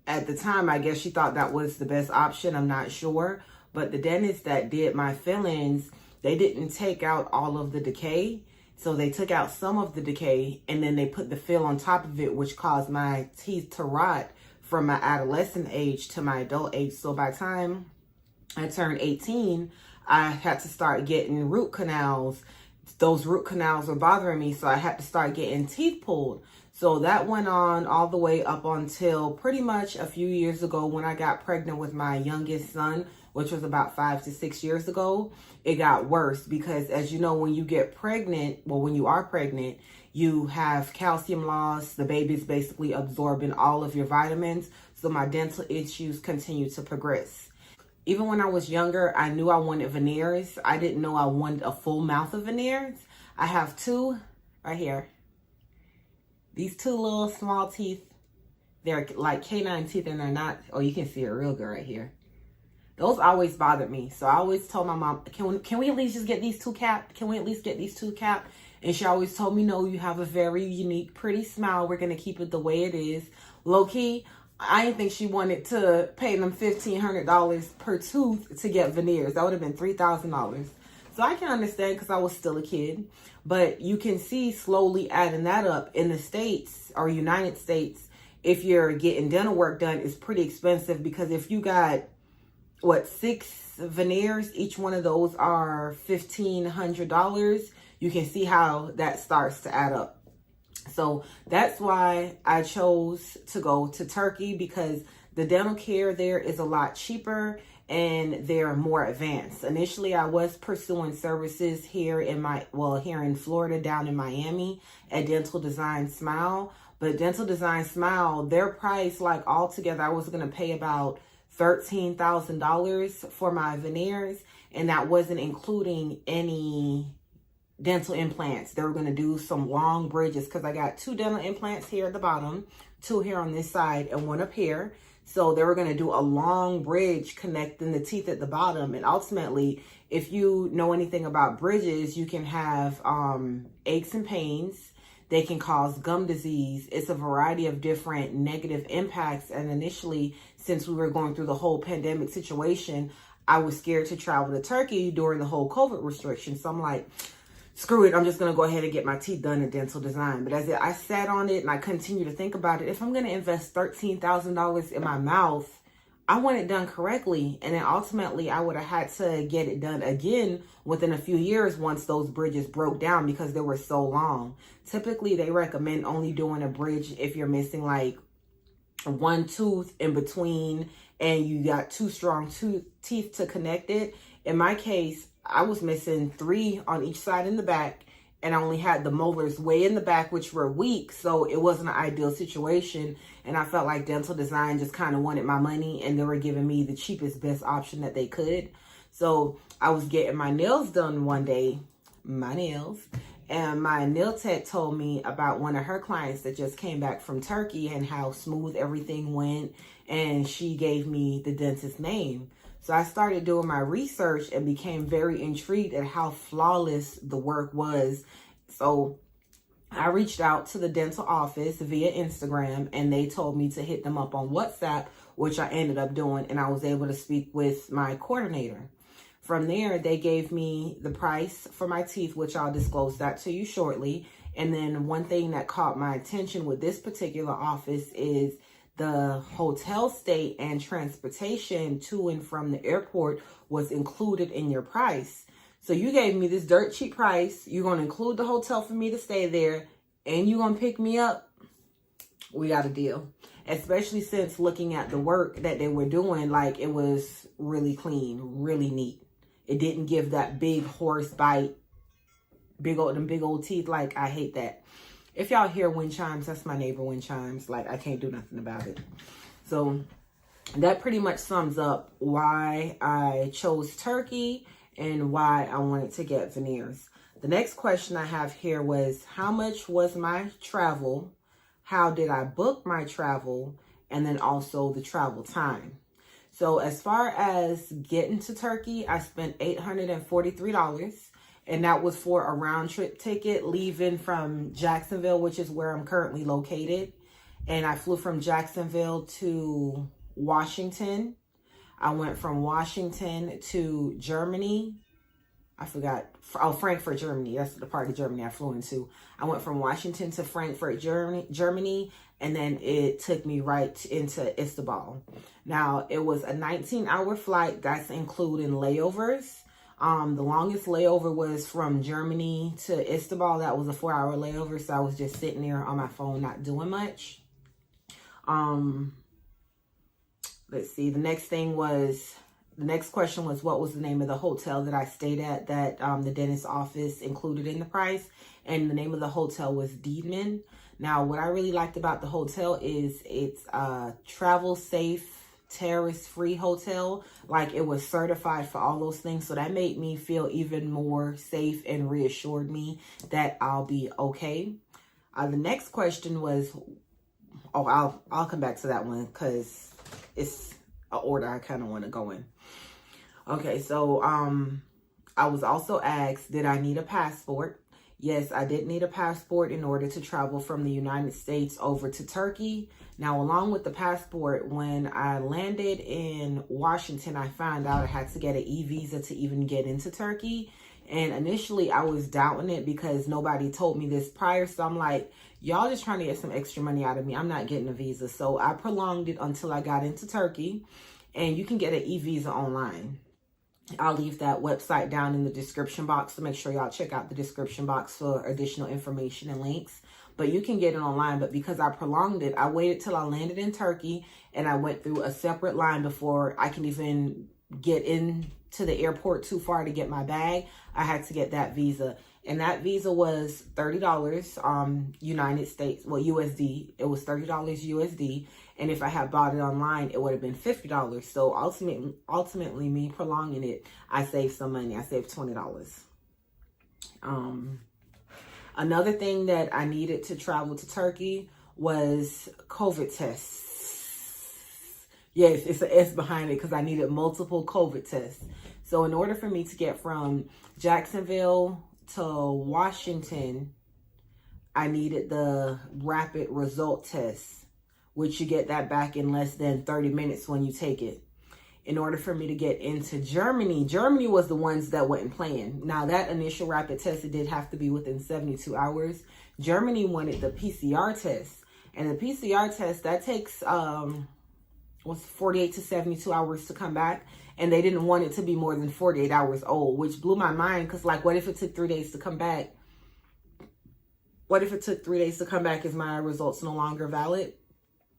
at the time, I guess she thought that was the best option. I'm not sure. But the dentist that did my fillings, they didn't take out all of the decay. So they took out some of the decay and then they put the fill on top of it, which caused my teeth to rot from my adolescent age to my adult age. So by the time I turned 18, I had to start getting root canals. Those root canals were bothering me, so I had to start getting teeth pulled. So that went on all the way up until pretty much a few years ago when I got pregnant with my youngest son, which was about 5 to 6 years ago. It got worse because, as you know, when you get pregnant, well, when you are pregnant, you have calcium loss. The baby's basically absorbing all of your vitamins. So my dental issues continue to progress. Even when I was younger, I knew I wanted veneers. I didn't know I wanted a full mouth of veneers. I have 2 right here. These 2 little small teeth, they're like canine teeth and they're not, oh, you can see it real good right here. Those always bothered me. So I always told my mom, can we at least just get these 2 capped? Can we at least get these 2 capped? And she always told me, no, you have a very unique, pretty smile. We're going to keep it the way it is. Low key, I didn't think she wanted to pay them $1,500 per tooth to get veneers. That would have been $3,000. So I can understand because I was still a kid. But you can see slowly adding that up in the States or United States. If you're getting dental work done, it's pretty expensive because if you got, 6 veneers, each one of those are $1,500. You can see how that starts to add up. So that's why I chose to go to Turkey, because the dental care there is a lot cheaper and they're more advanced. Initially, I was pursuing services here in Florida, down in Miami at Dental Design Smile. But Dental Design Smile, their price, like altogether, I was going to pay about $13,000 for my veneers, and that wasn't including any dental implants. They were going to do some long bridges because I got 2 dental implants here at the bottom, 2 here on this side, and 1 up here. So they were going to do a long bridge connecting the teeth at the bottom. And ultimately, if you know anything about bridges, you can have aches and pains. They can cause gum disease. It's a variety of different negative impacts. And initially, since we were going through the whole pandemic situation, I was scared to travel to Turkey during the whole COVID restrictions. So I'm like, screw it, I'm just going to go ahead and get my teeth done in dental design. But as I sat on it and I continue to think about it, if I'm going to invest $13,000 in my mouth, I want it done correctly. And then ultimately, I would have had to get it done again within a few years once those bridges broke down because they were so long. Typically, they recommend only doing a bridge if you're missing like 1 tooth in between and you got 2 strong teeth to connect it. In my case, I was missing 3 on each side in the back, and I only had the molars way in the back, which were weak. So it wasn't an ideal situation. And I felt like Dental Design just kind of wanted my money, and they were giving me the cheapest, best option that they could. So I was getting my nails done one day, And my nail tech told me about one of her clients that just came back from Turkey and how smooth everything went. And she gave me the dentist's name. So I started doing my research and became very intrigued at how flawless the work was. So I reached out to the dental office via Instagram, and they told me to hit them up on WhatsApp, which I ended up doing, and I was able to speak with my coordinator. From there, they gave me the price for my teeth, which I'll disclose that to you shortly. And then one thing that caught my attention with this particular office is the hotel stay and transportation to and from the airport was included in your price. So you gave me this dirt cheap price. You're going to include the hotel for me to stay there, and you're going to pick me up. We got a deal. Especially since looking at the work that they were doing, like it was really clean, really neat. It didn't give that big horse bite, big old teeth. Like, I hate that. If y'all hear wind chimes, that's my neighbor wind chimes. Like, I can't do nothing about it. So that pretty much sums up why I chose Turkey and why I wanted to get veneers. The next question I have here was, how much was my travel? How did I book my travel? And then also the travel time. So as far as getting to Turkey, I spent $843. And that was for a round trip ticket leaving from Jacksonville, which is where I'm currently located. And I flew from Jacksonville to Washington. I went from Washington to Germany. I forgot. Oh, Frankfurt, Germany. That's the part of Germany I flew into. I went from Washington to Frankfurt, Germany. And then it took me right into Istanbul. Now, it was a 19-hour flight. That's including layovers. The longest layover was from Germany to Istanbul. That was a 4-hour layover. So I was just sitting there on my phone, not doing much. Let's see. The next question was, what was the name of the hotel that I stayed at that the dentist office included in the price? And the name of the hotel was Deedman. Now, what I really liked about the hotel is it's a travel safe, terrorist-free hotel. Like, it was certified for all those things. So that made me feel even more safe and reassured me that I'll be okay. The next question was, I'll come back to that one because it's an order I kind of want to go in. Okay, so I was also asked, did I need a passport? Yes, I did need a passport in order to travel from the United States over to Turkey. Now, along with the passport, when I landed in Washington, I found out I had to get an e-visa to even get into Turkey. And initially, I was doubting it because nobody told me this prior. So I'm like, y'all just trying to get some extra money out of me. I'm not getting a visa. So I prolonged it until I got into Turkey. And you can get an e-visa online. I'll leave that website down in the description box, so make sure y'all check out the description box for additional information and links. But you can get it online. But because I prolonged it, I waited till I landed in Turkey, and I went through a separate line before I can even get into the airport too far to get my bag. I had to get that visa. And that visa was $30 United States, well, USD. It was $30 USD. And if I had bought it online, it would have been $50. So ultimately, me prolonging it, I saved some money. I saved $20. Another thing that I needed to travel to Turkey was COVID tests. Yes, it's an S behind it because I needed multiple COVID tests. So in order for me to get from Jacksonville to Washington, I needed the rapid result test, which you get that back in less than 30 minutes when you take it. In order for me to get into Germany, Germany was the ones that wasn't playing. Now, that initial rapid test, it did have to be within 72 hours. Germany wanted the PCR test. And the PCR test, that takes 48 to 72 hours to come back. And they didn't want it to be more than 48 hours old, which blew my mind. Because, like, what if it took 3 days to come back? What if it took 3 days to come back? Is my results no longer valid?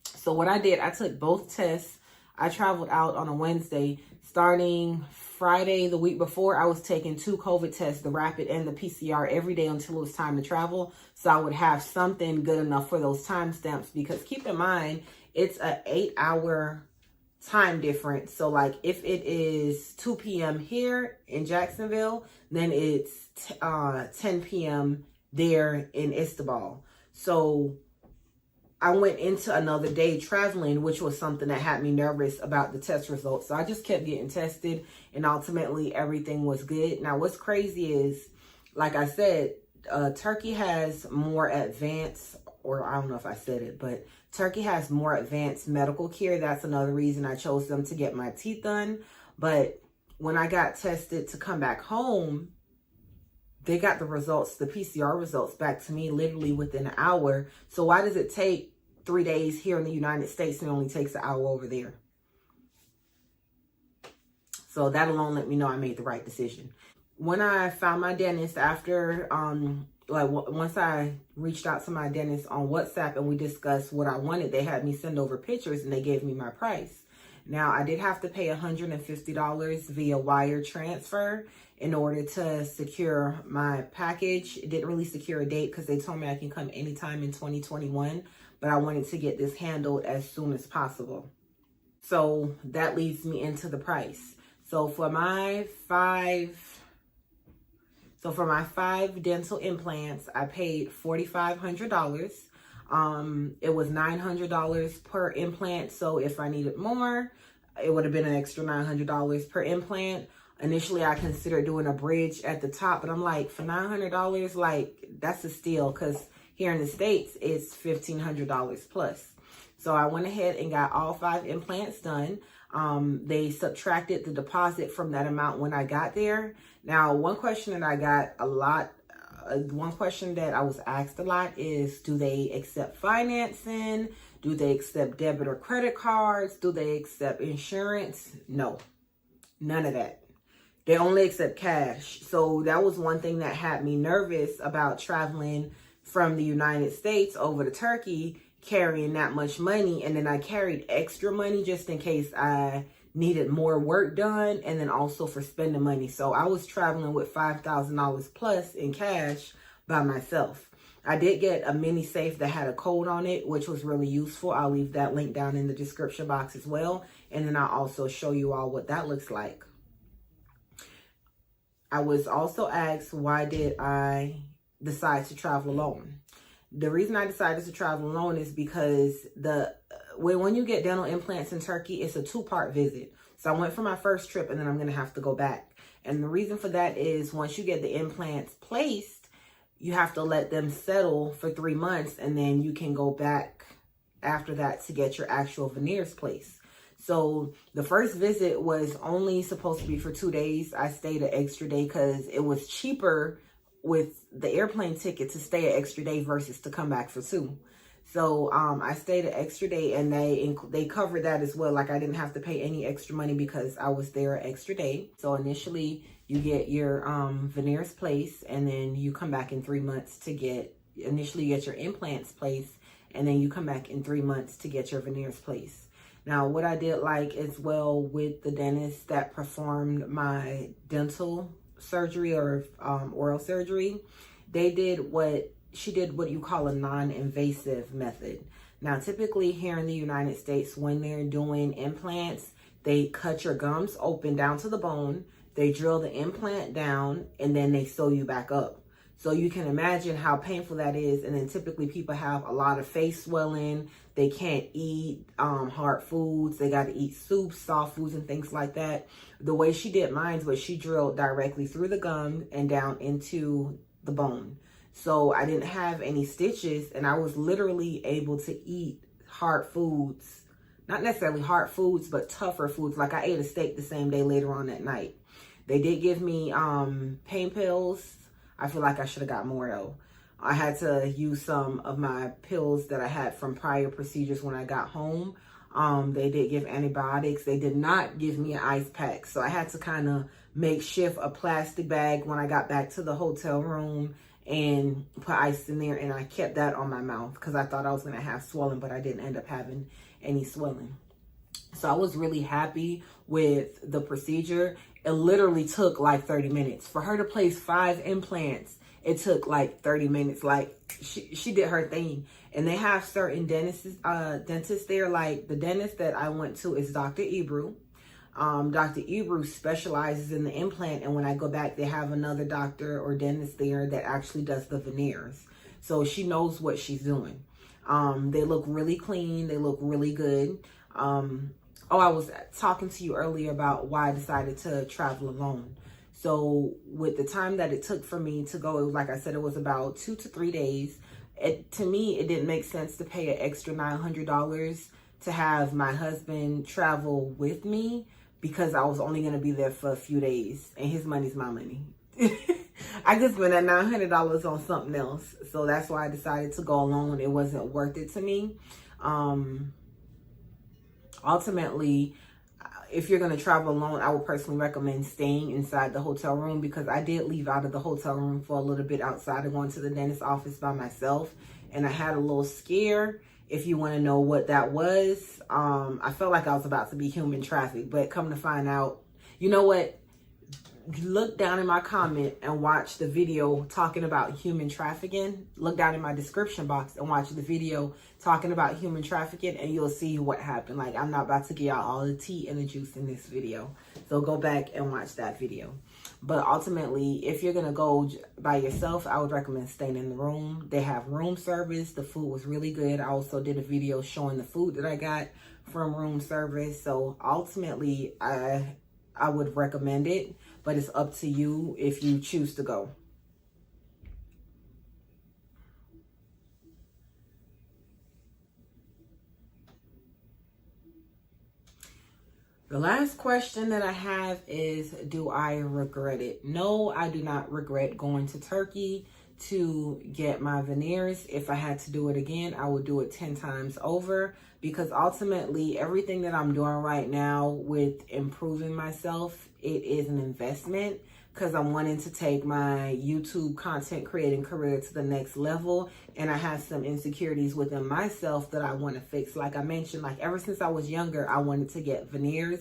So what I did, I took both tests. I traveled out on a Wednesday. Starting Friday, the week before, I was taking 2 COVID tests, the rapid and the PCR, every day until it was time to travel. So I would have something good enough for those timestamps. Because keep in mind, it's an 8-hour time difference. So like if it is 2 p.m. here in Jacksonville, then it's 10 p.m. there in Istanbul. So I went into another day traveling, which was something that had me nervous about the test results. So I just kept getting tested, and ultimately everything was good. Now, what's crazy is, like I said, Turkey has more advanced, or I don't know if I said it, but Turkey has more advanced medical care. That's another reason I chose them to get my teeth done. But when I got tested to come back home, they got the results, the PCR results, back to me literally within an hour. So why does it take 3 days here in the United States and it only takes an hour over there? So that alone let me know I made the right decision. When I found my dentist after, once I reached out to my dentist on WhatsApp and we discussed what I wanted, they had me send over pictures and they gave me my price. Now, I did have to pay $150 via wire transfer in order to secure my package. It didn't really secure a date because they told me I can come anytime in 2021, but I wanted to get this handled as soon as possible. So that leads me into the price. So for my five dental implants, I paid $4,500. It was $900 per implant. So if I needed more, it would have been an extra $900 per implant. Initially, I considered doing a bridge at the top, but I'm like, for $900, like, that's a steal, because here in the States, it's $1,500 plus. So I went ahead and got all 5 implants done. They subtracted the deposit from that amount when I got there. Now, one question that I got a lot, one question that I was asked a lot is, do they accept financing? Do they accept debit or credit cards? Do they accept insurance? No, none of that. They only accept cash. So that was one thing that had me nervous about traveling from the United States over to Turkey, carrying that much money. And then I carried extra money just in case I needed more work done, and then also for spending money. So I was traveling with $5,000 plus in cash by myself. I did get a mini safe that had a code on it, which was really useful. I'll leave that link down in the description box as well. And then I'll also show you all what that looks like. I was also asked, why did I decide to travel alone? The reason I decided to travel alone is because when you get dental implants in Turkey, it's a 2-part visit. So I went for my first trip, and then I'm going to have to go back. And the reason for that is, once you get the implants placed, you have to let them settle for 3 months, and then you can go back after that to get your actual veneers placed. So the first visit was only supposed to be for 2 days. I stayed an extra day because it was cheaper with the airplane ticket to stay an extra day versus to come back for 2. So I stayed an extra day, and they covered that as well. Like, I didn't have to pay any extra money because I was there an extra day. So initially you get your veneers placed, and then you come back in 3 months to initially you get your implants placed, and then you come back in 3 months to get your veneers placed. Now, what I did like as well with the dentist that performed my dental surgery or oral surgery, she did what you call a non-invasive method. Now, typically here in the United States, when they're doing implants, they cut your gums open down to the bone, they drill the implant down, and then they sew you back up. So you can imagine how painful that is. And then typically people have a lot of face swelling. They can't eat hard foods. They got to eat soups, soft foods, and things like that. The way she did mine was she drilled directly through the gum and down into the bone. So I didn't have any stitches, and I was literally able to eat hard foods. Not necessarily hard foods, but tougher foods. Like, I ate a steak the same day later on that night. They did give me pain pills. I feel like I should have got more though. I had to use some of my pills that I had from prior procedures when I got home. They did give antibiotics. They did not give me an ice pack. So I had to kind of makeshift a plastic bag when I got back to the hotel room and put ice in there. And I kept that on my mouth because I thought I was going to have swelling, but I didn't end up having any swelling. So I was really happy with the procedure. It literally took like 30 minutes. For her to place 5 implants, it took like 30 minutes. Like, she did her thing. And they have certain dentists there. Like, the dentist that I went to is DR EBRU. Dr. EBRU specializes in the implant, and when I go back, they have another doctor or dentist there that actually does the veneers. So she knows what she's doing. They look really clean. They look really good. Oh, I was talking to you earlier about why I decided to travel alone. So with the time that it took for me to go, it was, like I said, it was about 2 to 3 days. To me, it didn't make sense to pay an extra $900 to have my husband travel with me, because I was only going to be there for a few days, and his money's my money. I could spend that $900 on something else. So that's why I decided to go alone. It wasn't worth it to me. Ultimately, if you're going to travel alone, I would personally recommend staying inside the hotel room, because I did leave out of the hotel room for a little bit outside of going to the dentist's office by myself. And I had a little scare, if you want to know what that was. I felt like I was about to be human trafficked, but come to find out, you know what? Look down in my comment and watch the video talking about human trafficking. Look down in my description box and watch the video talking about human trafficking, and you'll see what happened. Like, I'm not about to give y'all all the tea and the juice in this video. So go back and watch that video. But ultimately, if you're going to go by yourself, I would recommend staying in the room. They have room service. The food was really good. I also did a video showing the food that I got from room service. So ultimately, I would recommend it. But it's up to you if you choose to go. The last question that I have is, do I regret it? No, I do not regret going to Turkey to get my veneers. If I had to do it again, I would do it 10 times over, because ultimately everything that I'm doing right now with improving myself, it is an investment, because I'm wanting to take my YouTube content creating career to the next level. And I have some insecurities within myself that I want to fix. Like I mentioned, like ever since I was younger, I wanted to get veneers.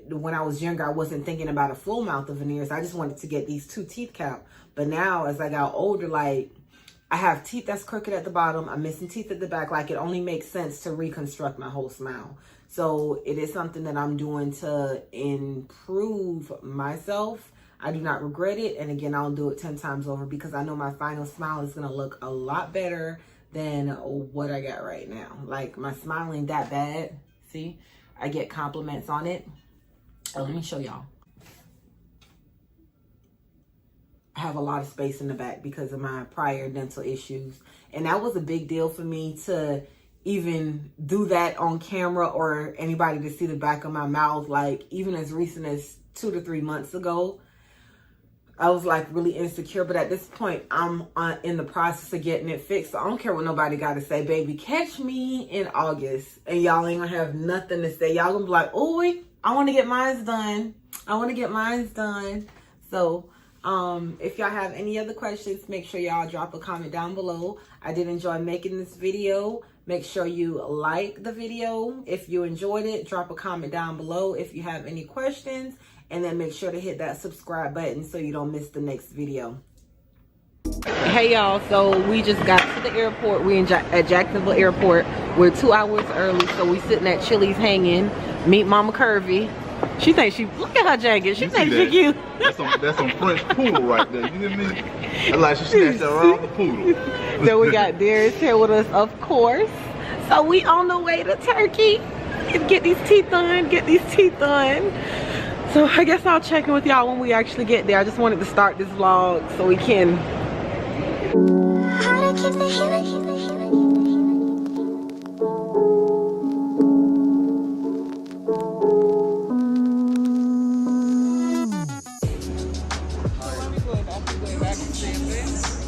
When I was younger, I wasn't thinking about a full mouth of veneers. I just wanted to get these 2 teeth capped. But now, as I got older, like, I have teeth that's crooked at the bottom. I'm missing teeth at the back. Like, it only makes sense to reconstruct my whole smile. So it is something that I'm doing to improve myself. I do not regret it. And again, I'll do it 10 times over, because I know my final smile is going to look a lot better than what I got right now. Like, my smile ain't that bad. See, I get compliments on it. Let me show y'all. I have a lot of space in the back because of my prior dental issues. And that was a big deal for me to even do that on camera, or anybody to see the back of my mouth. Like, even as recent as 2 to 3 months ago, I was like really insecure. But at this point, I'm in the process of getting it fixed. So I don't care what nobody got to say, baby. Catch me in August and y'all ain't gonna have nothing to say. Y'all gonna be like, oh, I want to get mine done. I want to get mine done. So if y'all have any other questions, make sure y'all drop a comment down below. I did enjoy making this video. Make sure you like the video. If you enjoyed it, drop a comment down below if you have any questions. And then make sure to hit that subscribe button so you don't miss the next video. Hey y'all, so we just got to the airport. We at Jacksonville Airport. We're 2 hours early, so we sitting at Chili's hanging. Meet Mama Curvy. She thinks she, look at her jacket. She thinks she cute. That's some French poodle right there. You hear me? That's like she snatched her around the poodle. So we got Darius here with us, of course. So we on the way to Turkey. Get these teeth done. Get these teeth done. So I guess I'll check in with y'all when we actually get there. I just wanted to start this vlog so we can.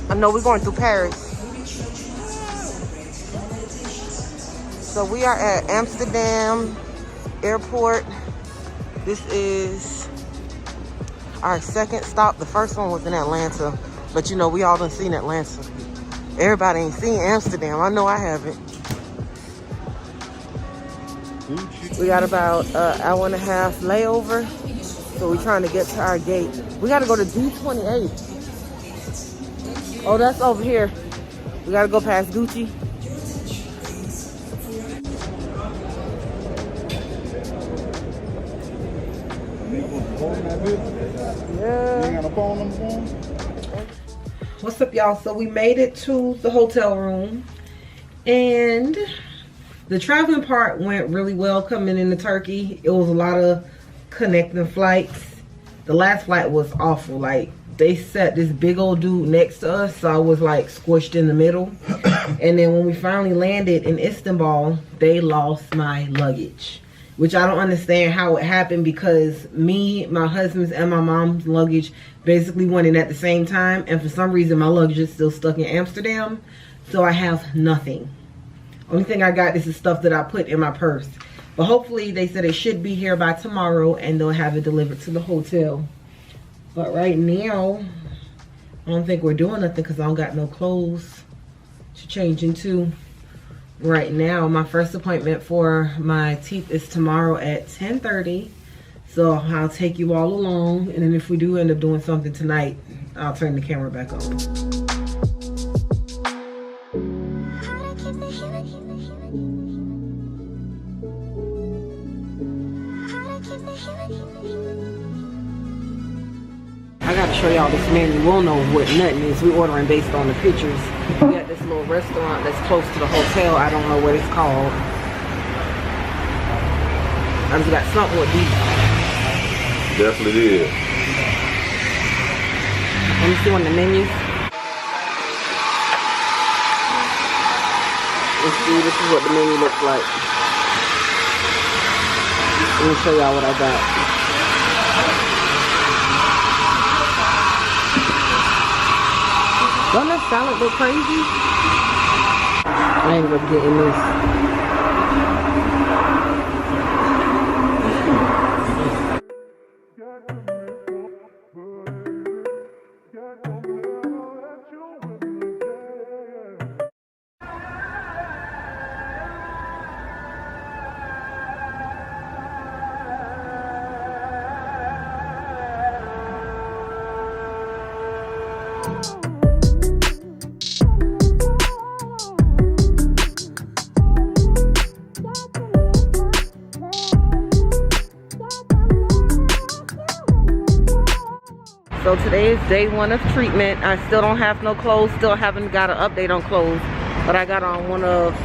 I know we're going through Paris. So we are at Amsterdam Airport. This is our second stop. The first one was in Atlanta, but you know, we all done seen Atlanta. Everybody ain't seen Amsterdam. I know I haven't. We got about an hour and a half layover, so we're trying to get to our gate. We got to go to D28. Oh, that's over here. We got to go past Gucci. What's up, y'all? So we made it to the hotel room, and the traveling part went really well coming into Turkey. It was a lot of connecting flights. The last flight was awful. Like, they set this big old dude next to us, so I was like squished in the middle. And then when we finally landed in Istanbul, they lost my luggage, which I don't understand how it happened, because me, my husband's, and my mom's luggage basically went in at the same time, and for some reason my luggage is still stuck in Amsterdam, so I have nothing. Only thing I got is the stuff that I put in my purse. But hopefully, they said it should be here by tomorrow and they'll have it delivered to the hotel. But right now, I don't think we're doing nothing because I don't got no clothes to change into. Right now, my first appointment for my teeth is tomorrow at 10:30. So I'll take you all along. And then if we do end up doing something tonight, I'll turn the camera back on. I gotta show y'all this menu. We'll know what nothing is. We're ordering based on the pictures. We got this little restaurant that's close to the hotel. I don't know what it's called. I just got something with beef. Definitely is. Let me see on the menu. Let's see, this is what the menu looks like. Let me show y'all what I got. Don't that salad look crazy? I ended up getting this. So today is day 1 of treatment. I still don't have no clothes, still haven't got an update on clothes, but I got on one of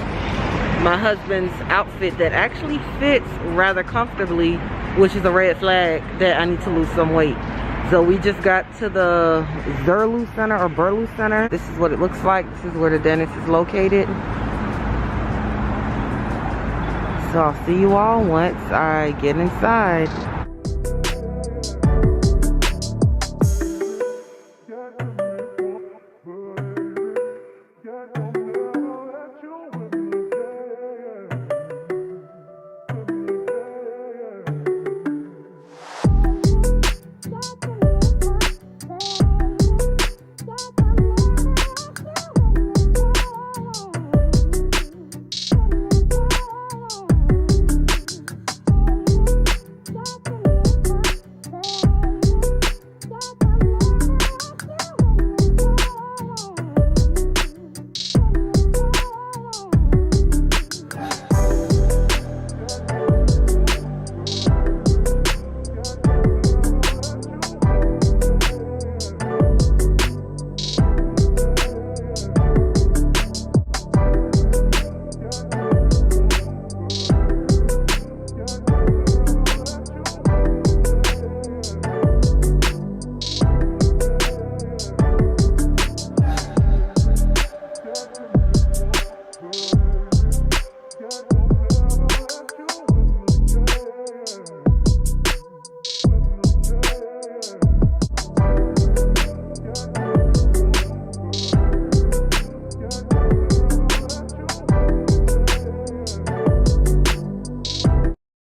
my husband's outfit that actually fits rather comfortably, which is a red flag that I need to lose some weight. So we just got to the Zirconium Center or Burlu Center. This is what it looks like. This is where the dentist is located. So I'll see you all once I get inside.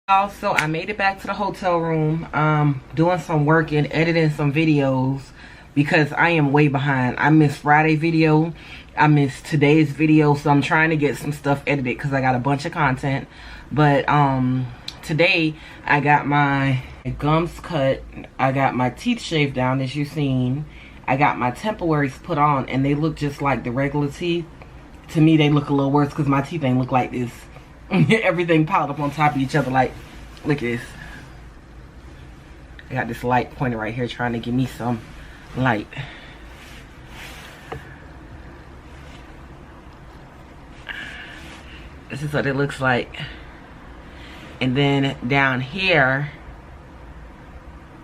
Also, I made it back to the hotel room, doing some work and editing some videos because I am way behind. I missed Friday video, I missed today's video, so I'm trying to get some stuff edited because I got a bunch of content. But today I got my gums cut, I got my teeth shaved down as you've seen, I got my temporaries put on, and they look just like the regular teeth. To me they look a little worse because my teeth ain't look like this. Everything piled up on top of each other. Like, look at this. I got this light pointed right here trying to give me some light. This is what it looks like. And then down here,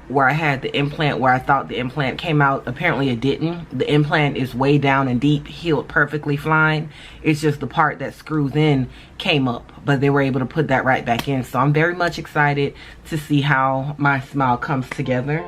where I had the implant, where I thought the implant came out, apparently it didn't. The implant is way down and deep, healed perfectly fine. It's just the part that screws in came up, but they were able to put that right back in. So I'm very much excited to see how my smile comes together.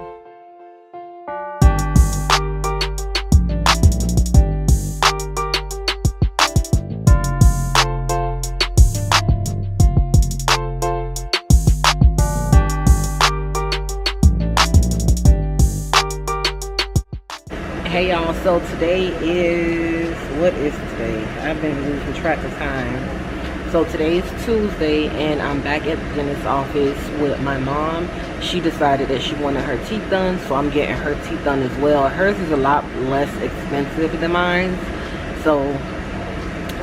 Hey y'all, so today is, what is today? I've been losing track of time. So today is Tuesday and I'm back at the dentist's office with my mom. She decided that she wanted her teeth done, so I'm getting her teeth done as well. Hers is a lot less expensive than mine, so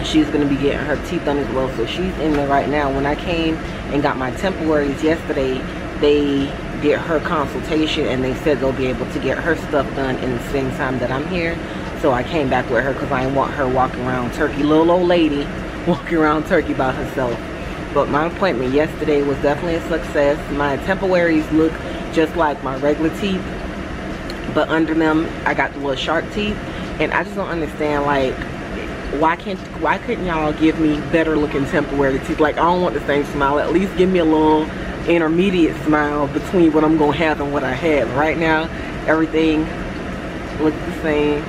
she's gonna be getting her teeth done as well. So she's in there right now. When I came and got my temporaries yesterday, they did her consultation and they said they'll be able to get her stuff done in the same time that I'm here. So I came back with her because I didn't want her walking around Turkey, little old lady walking around Turkey by herself. But my appointment yesterday was definitely a success. My temporaries look just like my regular teeth, but under them I got the little shark teeth, and I just don't understand, like, why couldn't y'all give me better looking temporary teeth? Like, I don't want the same smile. At least give me a little intermediate smile between what I'm gonna have and what I had. Right now everything looks the same.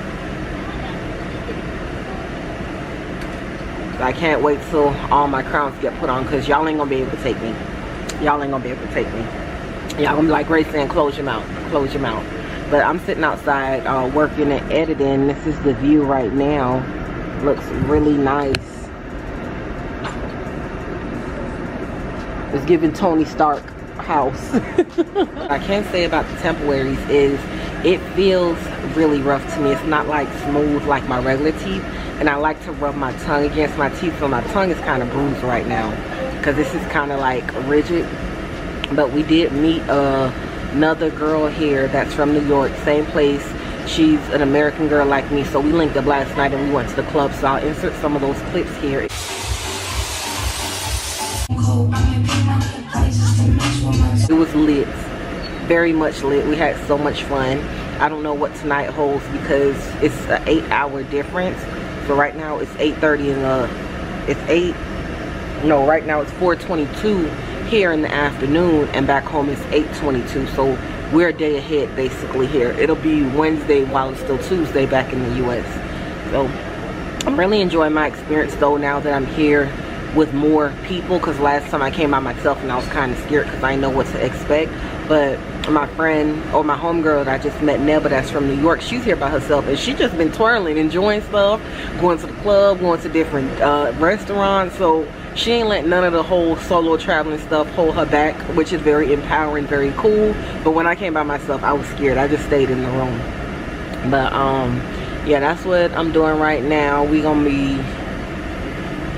I can't wait till all my crowns get put on, because y'all ain't gonna be able to take me. Y'all ain't gonna be able to take me. Y'all gonna be like Grace saying, close your mouth, close your mouth. But I'm sitting outside working and editing. This is the view right now. Looks really nice. It's giving Tony Stark house. What I can say about the temporaries is it feels really rough to me. It's not like smooth like my regular teeth, and I like to rub my tongue against my teeth, so my tongue is kind of bruised right now because this is kind of like rigid. But we did meet another girl here that's from New York, same place. She's an American girl like me, so we linked up last night and we went to the club, so I'll insert some of those clips here. It was lit, very much lit. We had so much fun. I don't know what tonight holds because it's an 8-hour difference. So right now it's 8:30 right now it's 4:22 here in the afternoon, and back home it's 8:22. So we're a day ahead basically here. It'll be Wednesday while it's still Tuesday back in the US. So I'm really enjoying my experience though, now that I'm here with more people, because last time I came by myself and I was kind of scared because I didn't know what to expect. But my friend, or my homegirl that I just met, Neba, that's from New York, she's here by herself, and she just been twirling, enjoying stuff, going to the club, going to different restaurants. So she ain't let none of the whole solo traveling stuff hold her back, which is very empowering, very cool. But when I came by myself, I was scared. I just stayed in the room. But yeah, that's what I'm doing right now. We gonna be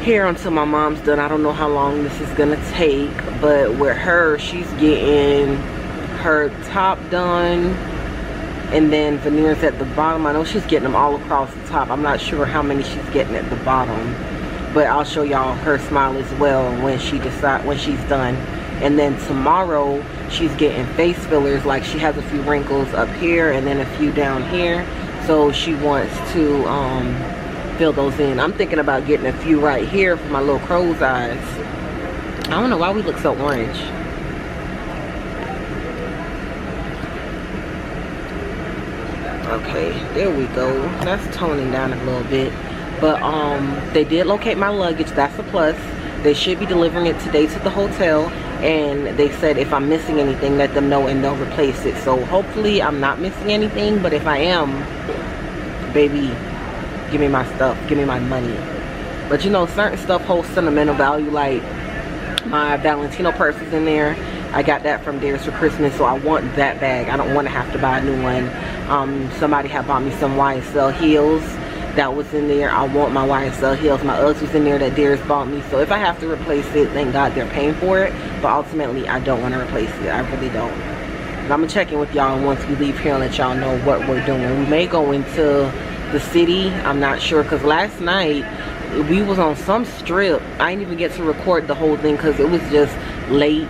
here until my mom's done. I don't know how long this is gonna take, but with her, she's getting her top done and then veneers at the bottom. I know she's getting them all across the top. I'm not sure how many she's getting at the bottom, but I'll show y'all her smile as well when she's done. And then tomorrow she's getting face fillers. Like, she has a few wrinkles up here and then a few down here, so she wants to fill those in. I'm thinking about getting a few right here for my little crow's eyes. I don't know why we look so orange. Okay, there we go. That's toning down a little bit. But they did locate my luggage. That's a plus. They should be delivering it today to the hotel, and they said if I'm missing anything, let them know and they'll replace it. So hopefully I'm not missing anything, but if I am, baby, give me my stuff, give me my money. But you know, certain stuff holds sentimental value. Like my Valentino purse is in there. I got that from theirs for Christmas, so I want that bag. I don't want to have to buy a new one. Somebody had bought me some YSL heels that was in there. I want my YSL heels. My Uggs was in there that theirs bought me. So if I have to replace it, thank God they're paying for it. But ultimately, I don't want to replace it. I really don't. I'm gonna check in with y'all once we leave here and let y'all know what we're doing. We may go into the city. I'm not sure, because last night we was on some strip. I didn't even get to record the whole thing because it was just late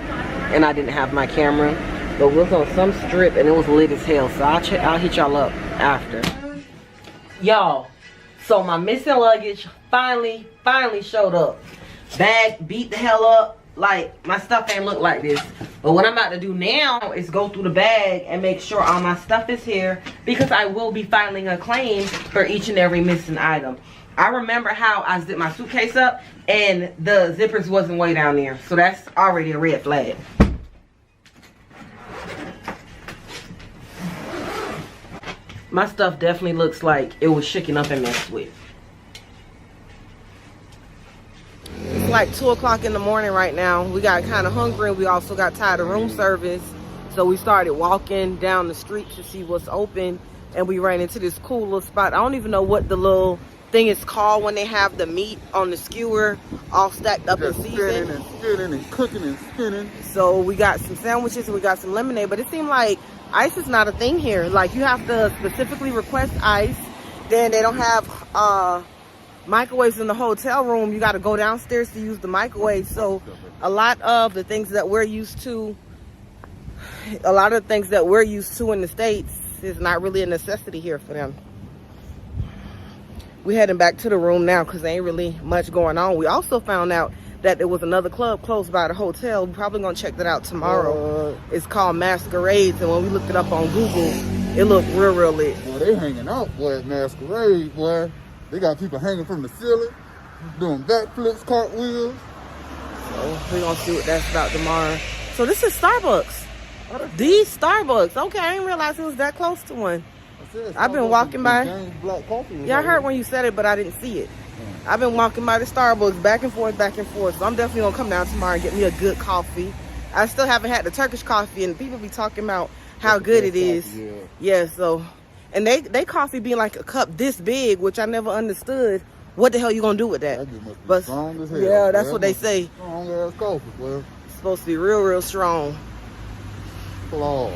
and I didn't have my camera. But we was on some strip and it was lit as hell. So I'll hit y'all up after. Y'all, so my missing luggage finally showed up. Bag beat the hell up. Like, my stuff ain't look like this. But what I'm about to do now is go through the bag and make sure all my stuff is here, because I will be filing a claim for each and every missing item. I remember how I zipped my suitcase up and the zippers wasn't way down there. So that's already a red flag. My stuff definitely looks like it was shaken up and messed with. It's like 2 o'clock in the morning right now. We got kind of hungry. We also got tired of room service. So we started walking down the street to see what's open. And we ran into this cool little spot. I don't even know what the little thing is called when they have the meat on the skewer all stacked up and seasoned. And spinning and cooking and spinning. So we got some sandwiches and we got some lemonade. But it seemed like ice is not a thing here. Like, you have to specifically request ice. Then they don't have microwaves in the hotel room. You got to go downstairs to use the microwave. So a lot of the things that we're used to, in the States is not really a necessity here for them. We're heading back to the room now because there ain't really much going on. We also found out that there was another club close by the hotel. We're probably gonna check that out tomorrow. It's called Masquerades, and when we looked it up on Google, it looked real lit. Boy, they hanging out, boy, at Masquerade, boy. They got people hanging from the ceiling, doing backflips, cartwheels. So we're gonna see what that's about tomorrow. So this is Starbucks. These Starbucks. Okay, I didn't realize it was that close to one. I've been walking by. Yeah, I heard when you said it, but I didn't see it. I've been walking by the Starbucks back and forth. So I'm definitely gonna come down tomorrow and get me a good coffee. I still haven't had the Turkish coffee, and people be talking about how good it is. Yeah, so, and they coffee being like a cup this big, which I never understood. What the hell you gonna do with that? But strong as hell. Yeah, that's what they say. Strong ass coffee, boy. It's supposed to be real strong. Flawed.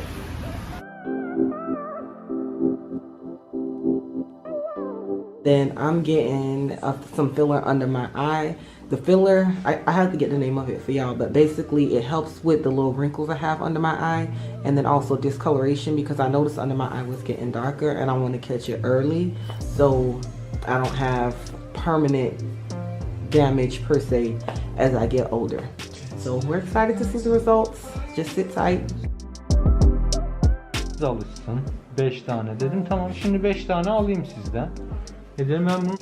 Then I'm getting some filler under my eye. The filler, I have to get the name of it for y'all, but basically it helps with the little wrinkles I have under my eye, and then also discoloration, because I noticed under my eye was getting darker and I want to catch it early so I don't have permanent damage per se as I get older. So we're excited to see the results. Just sit tight. Alışsın. 5 tane dedim. Tamam, şimdi 5 tane alayım sizden. Dedim ben bunu.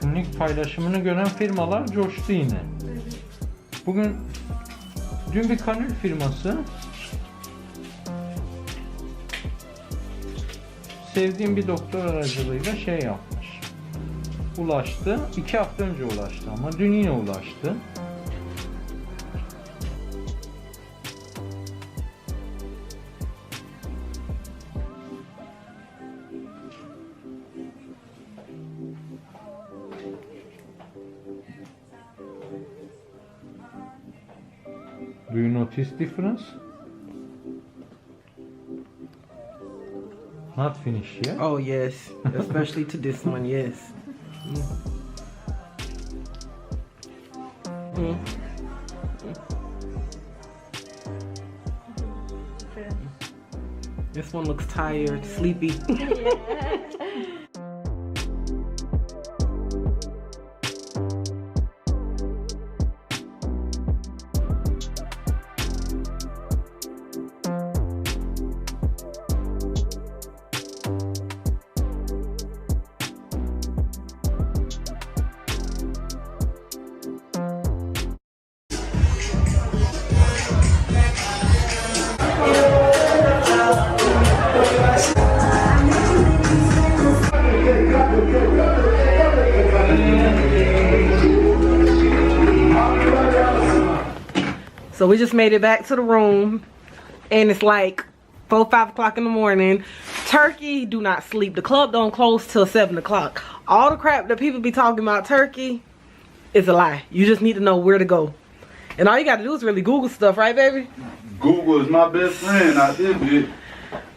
Günlük paylaşımını gören firmalar coştu yine. Dün bir kanül firması sevdiğim bir doktor aracılığıyla şey yapmış. Ulaştı. 2 hafta önce ulaştı ama dün yine ulaştı. Do you notice difference? Not finished yet. Oh yes, especially to this one, yes. This one looks tired, sleepy. So we just made it back to the room, and it's like 4, 5 o'clock in the morning. Turkey do not sleep. The club don't close till 7 o'clock. All the crap that people be talking about Turkey is a lie. You just need to know where to go. And all you got to do is really Google stuff, right, baby? Google is my best friend out there, bitch.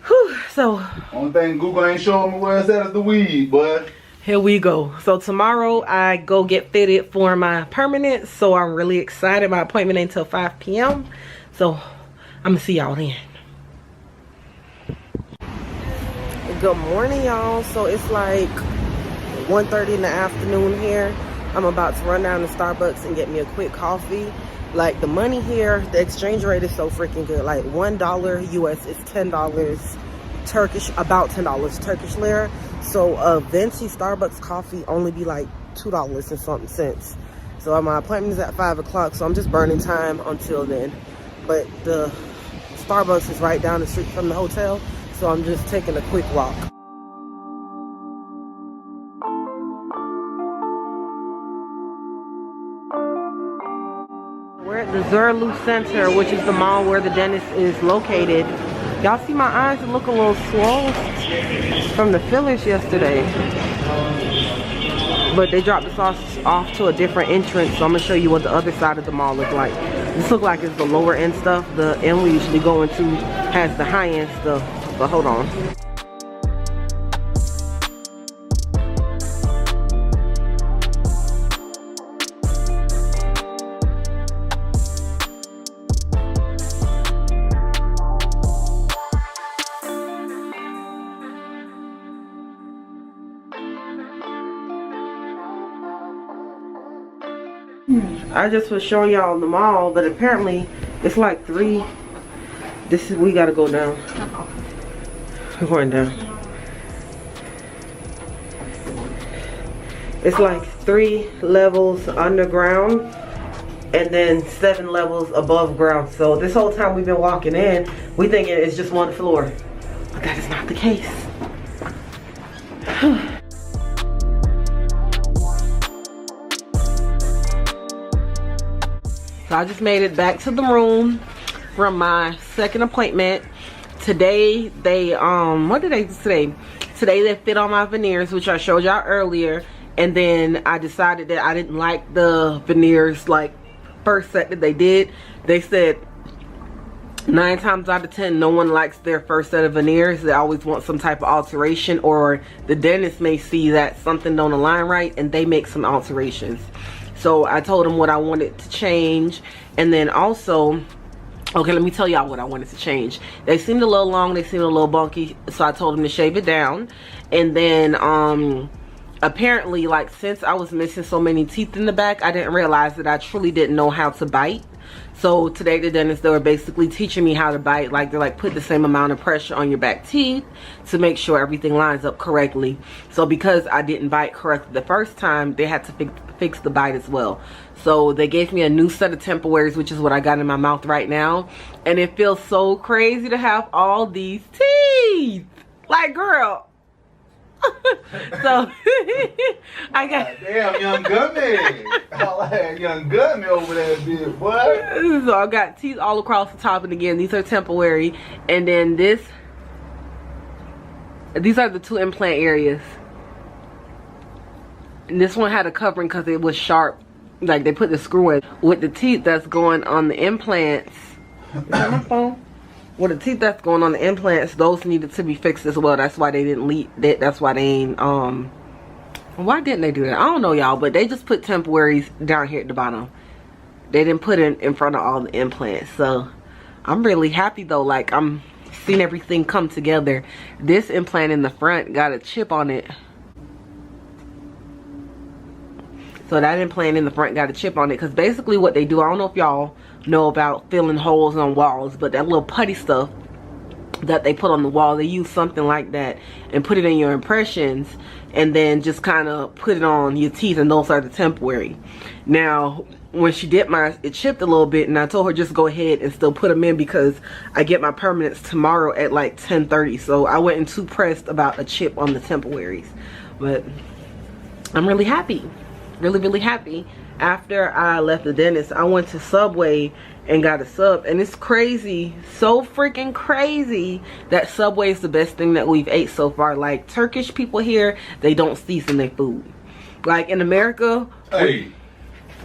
Whew, so Only thing Google ain't showing me where it's at is the weed, boy. here we go. So tomorrow I go get fitted for my permanent. So I'm really excited. My appointment ain't until 5 p.m. So I'm gonna see y'all then. Good morning, y'all. So it's like 1:30 in the afternoon here. I'm about to run down to Starbucks and get me a quick coffee. Like, the money here, the exchange rate is so freaking good. Like, $1 US is $10 Turkish, about $10 Turkish lira. So a venti Starbucks coffee only be like $2 and something cents. So my appointment is at 5 o'clock, so I'm just burning time until then. But the Starbucks is right down the street from the hotel, so I'm just taking a quick walk. We're at the Zirconium Center, which is the mall where the dentist is located. Y'all see my eyes look a little swollen from the fillers yesterday. But they dropped us off to a different entrance, so I'm gonna show you what the other side of the mall looks like. This looks like it's the lower end stuff. The end we usually go into has the high end stuff, but hold on. I just was showing y'all the mall, but apparently it's like 3. We gotta go down. We're going down. It's like 3 levels underground and then 7 levels above ground. So this whole time we've been walking in, we thinking it's just 1 floor, but that is not the case. So I just made it back to the room from my second appointment. Today they what did they do today? Today they fit on my veneers, which I showed y'all earlier, and then I decided that I didn't like the veneers like first set that they did. They said 9 times out of 10 no one likes their first set of veneers. They always want some type of alteration, or the dentist may see that something don't align right and they make some alterations. So I told them what I wanted to change, and then also, okay, let me tell y'all what I wanted to change. They seemed a little long, they seemed a little bunky, so I told them to shave it down. And then apparently, like, since I was missing so many teeth in the back, I didn't realize that I truly didn't know how to bite. So today the dentist, they were basically teaching me how to bite. Like, they're like, put the same amount of pressure on your back teeth to make sure everything lines up correctly. So because I didn't bite correctly the first time, they had to fix the bite as well. So they gave me a new set of temporaries, which is what I got in my mouth right now. And it feels so crazy to have all these teeth. Like, girl. So I got damn young gummy. I had young gummy over there, bitch, boy. So I got teeth all across the top, and again, these are temporary. And then these are the 2 implant areas. And this one had a covering because it was sharp. Like, they put the screw in. With the teeth that's going on the implants. Is that my phone? With the teeth that's going on the implants, those needed to be fixed as well. That's why they didn't leave. That's why they ain't, why didn't they do that? I don't know, y'all, but they just put temporaries down here at the bottom. They didn't put it in front of all the implants. So I'm really happy though. Like, I'm seeing everything come together. This implant in the front got a chip on it. So that implant in the front got a chip on it, because basically what they do, I don't know if y'all know about filling holes on walls, but that little putty stuff that they put on the wall, they use something like that and put it in your impressions, and then just kind of put it on your teeth, and those are the temporary. Now, when she did mine, it chipped a little bit, and I told her just go ahead and still put them in because I get my permanents tomorrow at like 10:30. So I wasn't too pressed about a chip on the temporaries, but I'm really happy. really happy. After I left the dentist, I went to Subway and got a sub, and it's crazy, so freaking crazy, that Subway is the best thing that we've ate so far. Like, Turkish people here, they don't season their food. Like in America, Hey,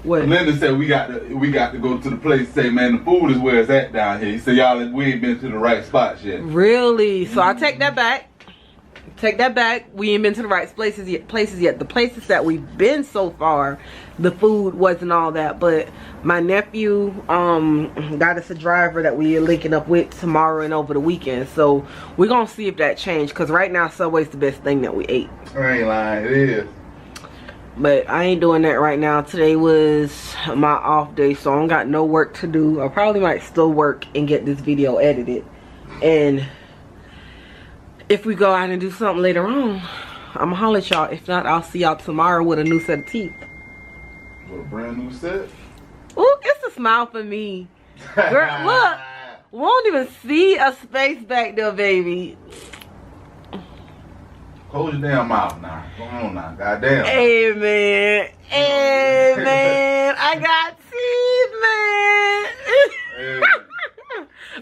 what? Linda said we got to go to the place. Say, man, the food is where it's at down here. He said, y'all, we ain't been to the right spots yet. Really? So I take that back. Take that back. We ain't been to the right places yet. The places that we've been so far, the food wasn't all that. But my nephew got us a driver that we are linking up with tomorrow and over the weekend. So we're gonna see if that changed. Cause right now Subway's the best thing that we ate. I ain't lying, it is. But I ain't doing that right now. Today was my off day, so I don't got no work to do. I probably might still work and get this video edited. And if we go out and do something later on, I'ma holler at y'all. If not, I'll see y'all tomorrow with a new set of teeth. What, a brand new set? Ooh, it's a smile for me. Girl, look. We won't even see a space back there, baby. Close your damn mouth now. Come on now, goddamn. Amen. Amen. I got teeth, man.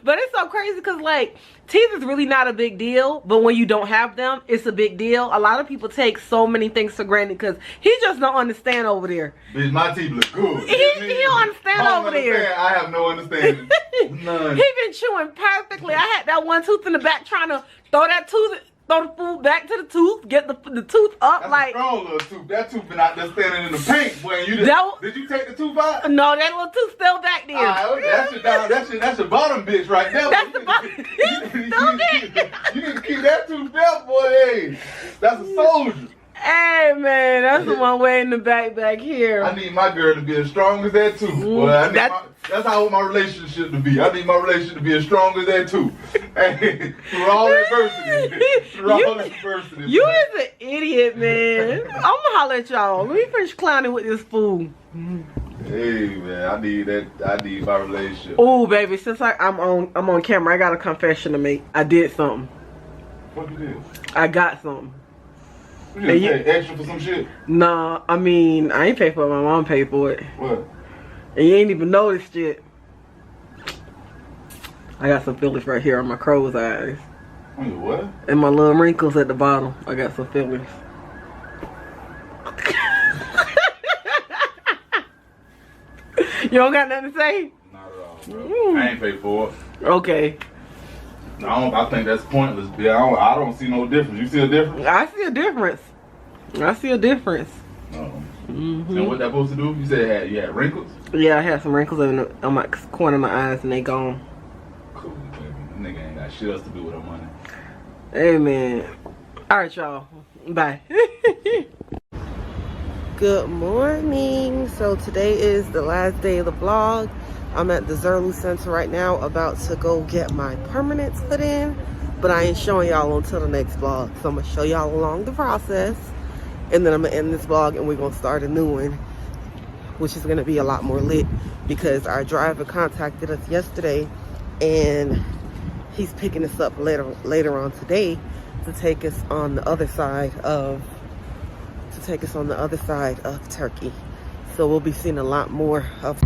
But it's so crazy because, like, teeth is really not a big deal, but when you don't have them, it's a big deal. A lot of people take so many things for granted because he just don't understand over there. Bitch, my teeth look good. He don't understand over there. I have no understanding. None. He been chewing perfectly. I had that one tooth in the back trying to throw the food back to the tooth, get the tooth up. That's like a strong little tooth. That tooth been out there standing in the paint, boy. And you did you take the tooth out? No, that little tooth still back there. That's your bottom bitch right there. That's the bottom. You need to keep that tooth there, boy. Hey, that's a soldier. Hey man, that's the one way in the back here. I need my girl to be as strong as that tooth, boy. That's how I want my relationship to be. I need my relationship to be as strong as that tooth. Hey, through all adversity. You is an idiot, man. I'm gonna holler at y'all. Let me finish clowning with this fool. Hey man, I need my relationship. Oh baby, since I'm on camera, I got a confession to make. I did something. What you did? I got something. You didn't pay extra for some shit? Nah, I mean, I ain't pay for it. My mom paid for it. What? And you ain't even noticed yet. I got some fillers right here on my crow's eyes. On your what? And my little wrinkles at the bottom. I got some fillers. You don't got nothing to say? Not at all, bro. I ain't paid for it. Okay. I think that's pointless, B. I don't see no difference. You see a difference? I see a difference. No. And what that supposed to do? You said you had wrinkles? Yeah, I had some wrinkles on my corner of my eyes and they gone. Cool, baby. That nigga ain't got shit else to do with her money. Amen. Alright, y'all. Bye. Good morning. So today is the last day of the vlog. I'm at the Zirconium Center right now, about to go get my permanents put in, but I ain't showing y'all until the next vlog. So I'm gonna show y'all along the process, and then I'm gonna end this vlog and we're gonna start a new one, which is gonna be a lot more lit because our driver contacted us yesterday and he's picking us up later on today to take us on the other side of Turkey. So we'll be seeing a lot more of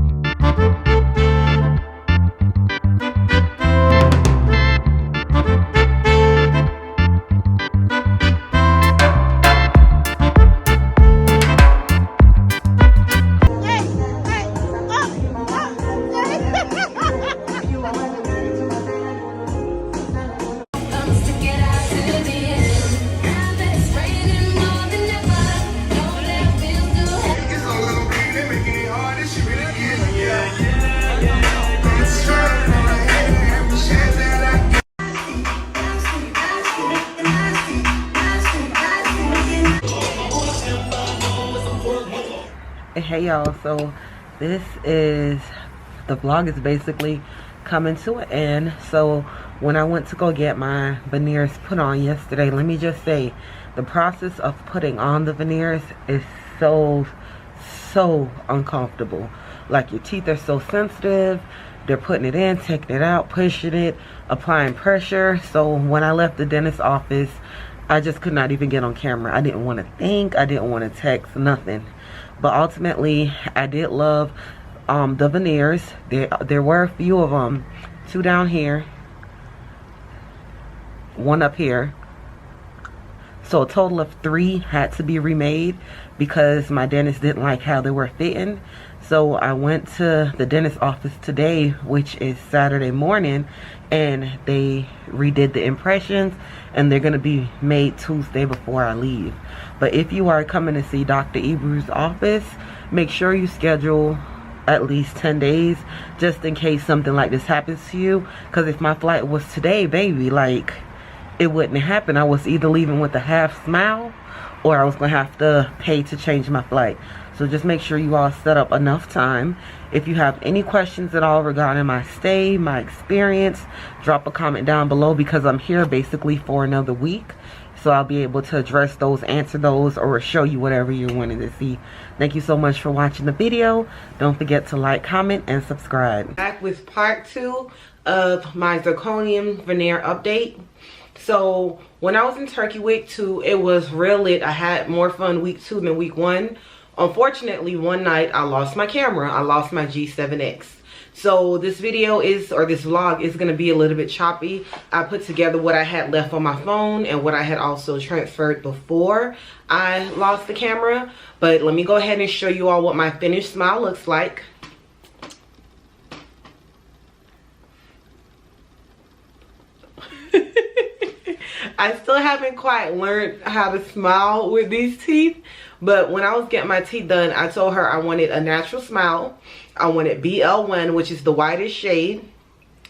Hey y'all, so this is the vlog is basically coming to an end. So when I went to go get my veneers put on yesterday, let me just say the process of putting on the veneers is so uncomfortable. Like, your teeth are so sensitive. They're putting it in, taking it out, pushing it, applying pressure. So when I left the dentist's office, I just could not even get on camera. I didn't want to think. I didn't want to text, nothing. But ultimately, I did love the veneers. There were a few of them. 2 down here. 1 up here. So a total of 3 had to be remade because my dentist didn't like how they were fitting. So I went to the dentist office today, which is Saturday morning, and they redid the impressions, and they're going to be made Tuesday before I leave. But if you are coming to see Dr. EBRU's office, make sure you schedule at least 10 days just in case something like this happens to you. Because if my flight was today, baby, like, it wouldn't happen. I was either leaving with a half smile or I was going to have to pay to change my flight. So just make sure you all set up enough time. If you have any questions at all regarding my stay, my experience, drop a comment down below because I'm here basically for another week. So I'll be able to address those, answer those, or show you whatever you're wanting to see. Thank you so much for watching the video. Don't forget to like, comment, and subscribe. Back with part 2 of my zirconium veneer update. So when I was in Turkey week 2, it was real lit. I had more fun week 2 than week 1. Unfortunately, one night I lost my camera. I lost my G7X. So this video is, or this vlog is going to be a little bit choppy. I put together what I had left on my phone and what I had also transferred before I lost the camera. But let me go ahead and show you all what my finished smile looks like. I still haven't quite learned how to smile with these teeth. But when I was getting my teeth done, I told her I wanted a natural smile. I wanted BL1, which is the whitest shade.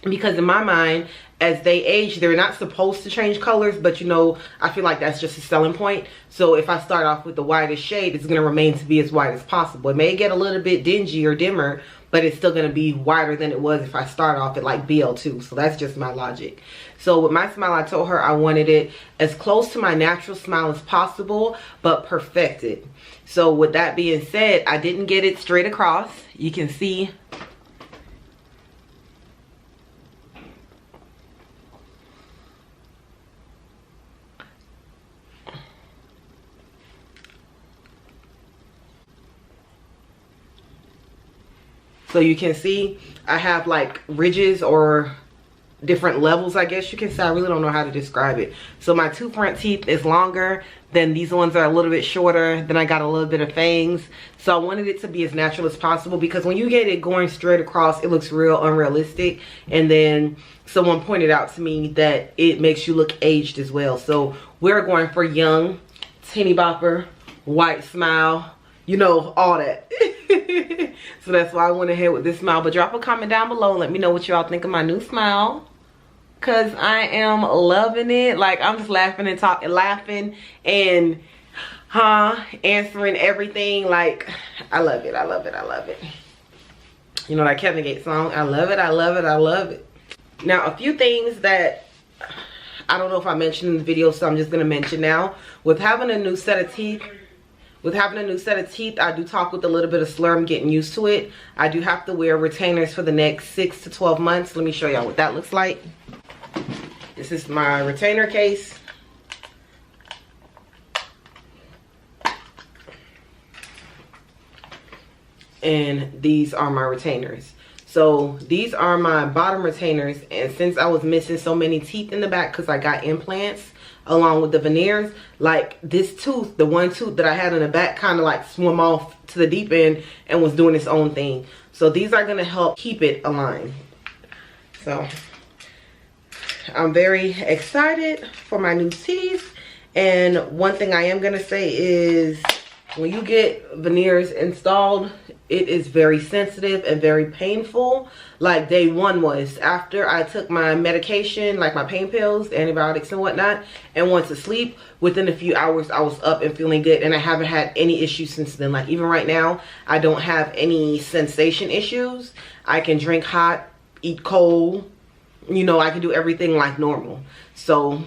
Because in my mind, as they age, they're not supposed to change colors. But you know, I feel like that's just a selling point. So if I start off with the whitest shade, it's going to remain to be as white as possible. It may get a little bit dingy or dimmer, but it's still going to be whiter than it was if I start off at like BL2. So that's just my logic. So with my smile, I told her I wanted it as close to my natural smile as possible, but perfected. So with that being said, I didn't get it straight across. You can see I have like ridges or different levels, I guess you can say. I really don't know how to describe it. So my 2 front teeth is longer, then these ones are a little bit shorter, then I got a little bit of fangs. So I wanted it to be as natural as possible because when you get it going straight across, it looks real unrealistic. And then someone pointed out to me that it makes you look aged as well. So we're going for young, teeny bopper, white smile, you know, all that. So that's why I went ahead with this smile. But drop a comment down below and let me know what y'all think of my new smile, because I am loving it. Like, I'm just laughing and laughing and answering everything. Like, I love it. I love it. I love it. You know that Kevin Gates song, I love it. I love it. I love it. Now, a few things that I don't know if I mentioned in the video, so I'm just gonna mention now. With having a new set of teeth, I do talk with a little bit of slur. I'm getting used to it. I do have to wear retainers for the next 6 to 12 months. Let me show y'all what that looks like. This is my retainer case. And these are my retainers. So these are my bottom retainers. And since I was missing so many teeth in the back because I got implants along with the veneers, like this tooth, the one tooth that I had in the back kind of like swam off to the deep end and was doing its own thing. So these are going to help keep it aligned. So I'm very excited for my new teeth. And one thing I am going to say is when you get veneers installed, it is very sensitive and very painful. Like day 1 was after I took my medication, like my pain pills, antibiotics and whatnot, and went to sleep. Within a few hours, I was up and feeling good, and I haven't had any issues since then. Like even right now, I don't have any sensation issues. I can drink hot, eat cold, you know, I can do everything like normal. So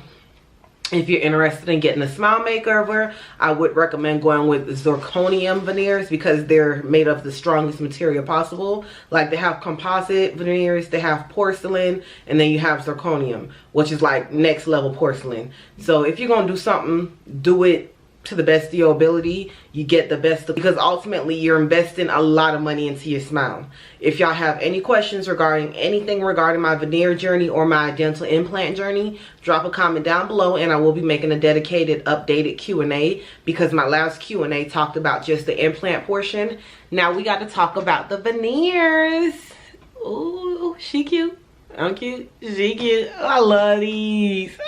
If you're interested in getting a smile makeover, I would recommend going with Zirconium veneers because they're made of the strongest material possible. Like they have composite veneers, they have porcelain, and then you have zirconium, which is like next level porcelain. So if you're gonna do something, do it to the best of your ability. You get the best because ultimately you're investing a lot of money into your smile. If y'all have any questions regarding anything regarding my veneer journey or my dental implant journey, drop a comment down below and I will be making a dedicated updated Q&A because my last Q&A talked about just the implant portion. Now we got to talk about the veneers. Ooh, she cute. I'm cute. She cute. I love these.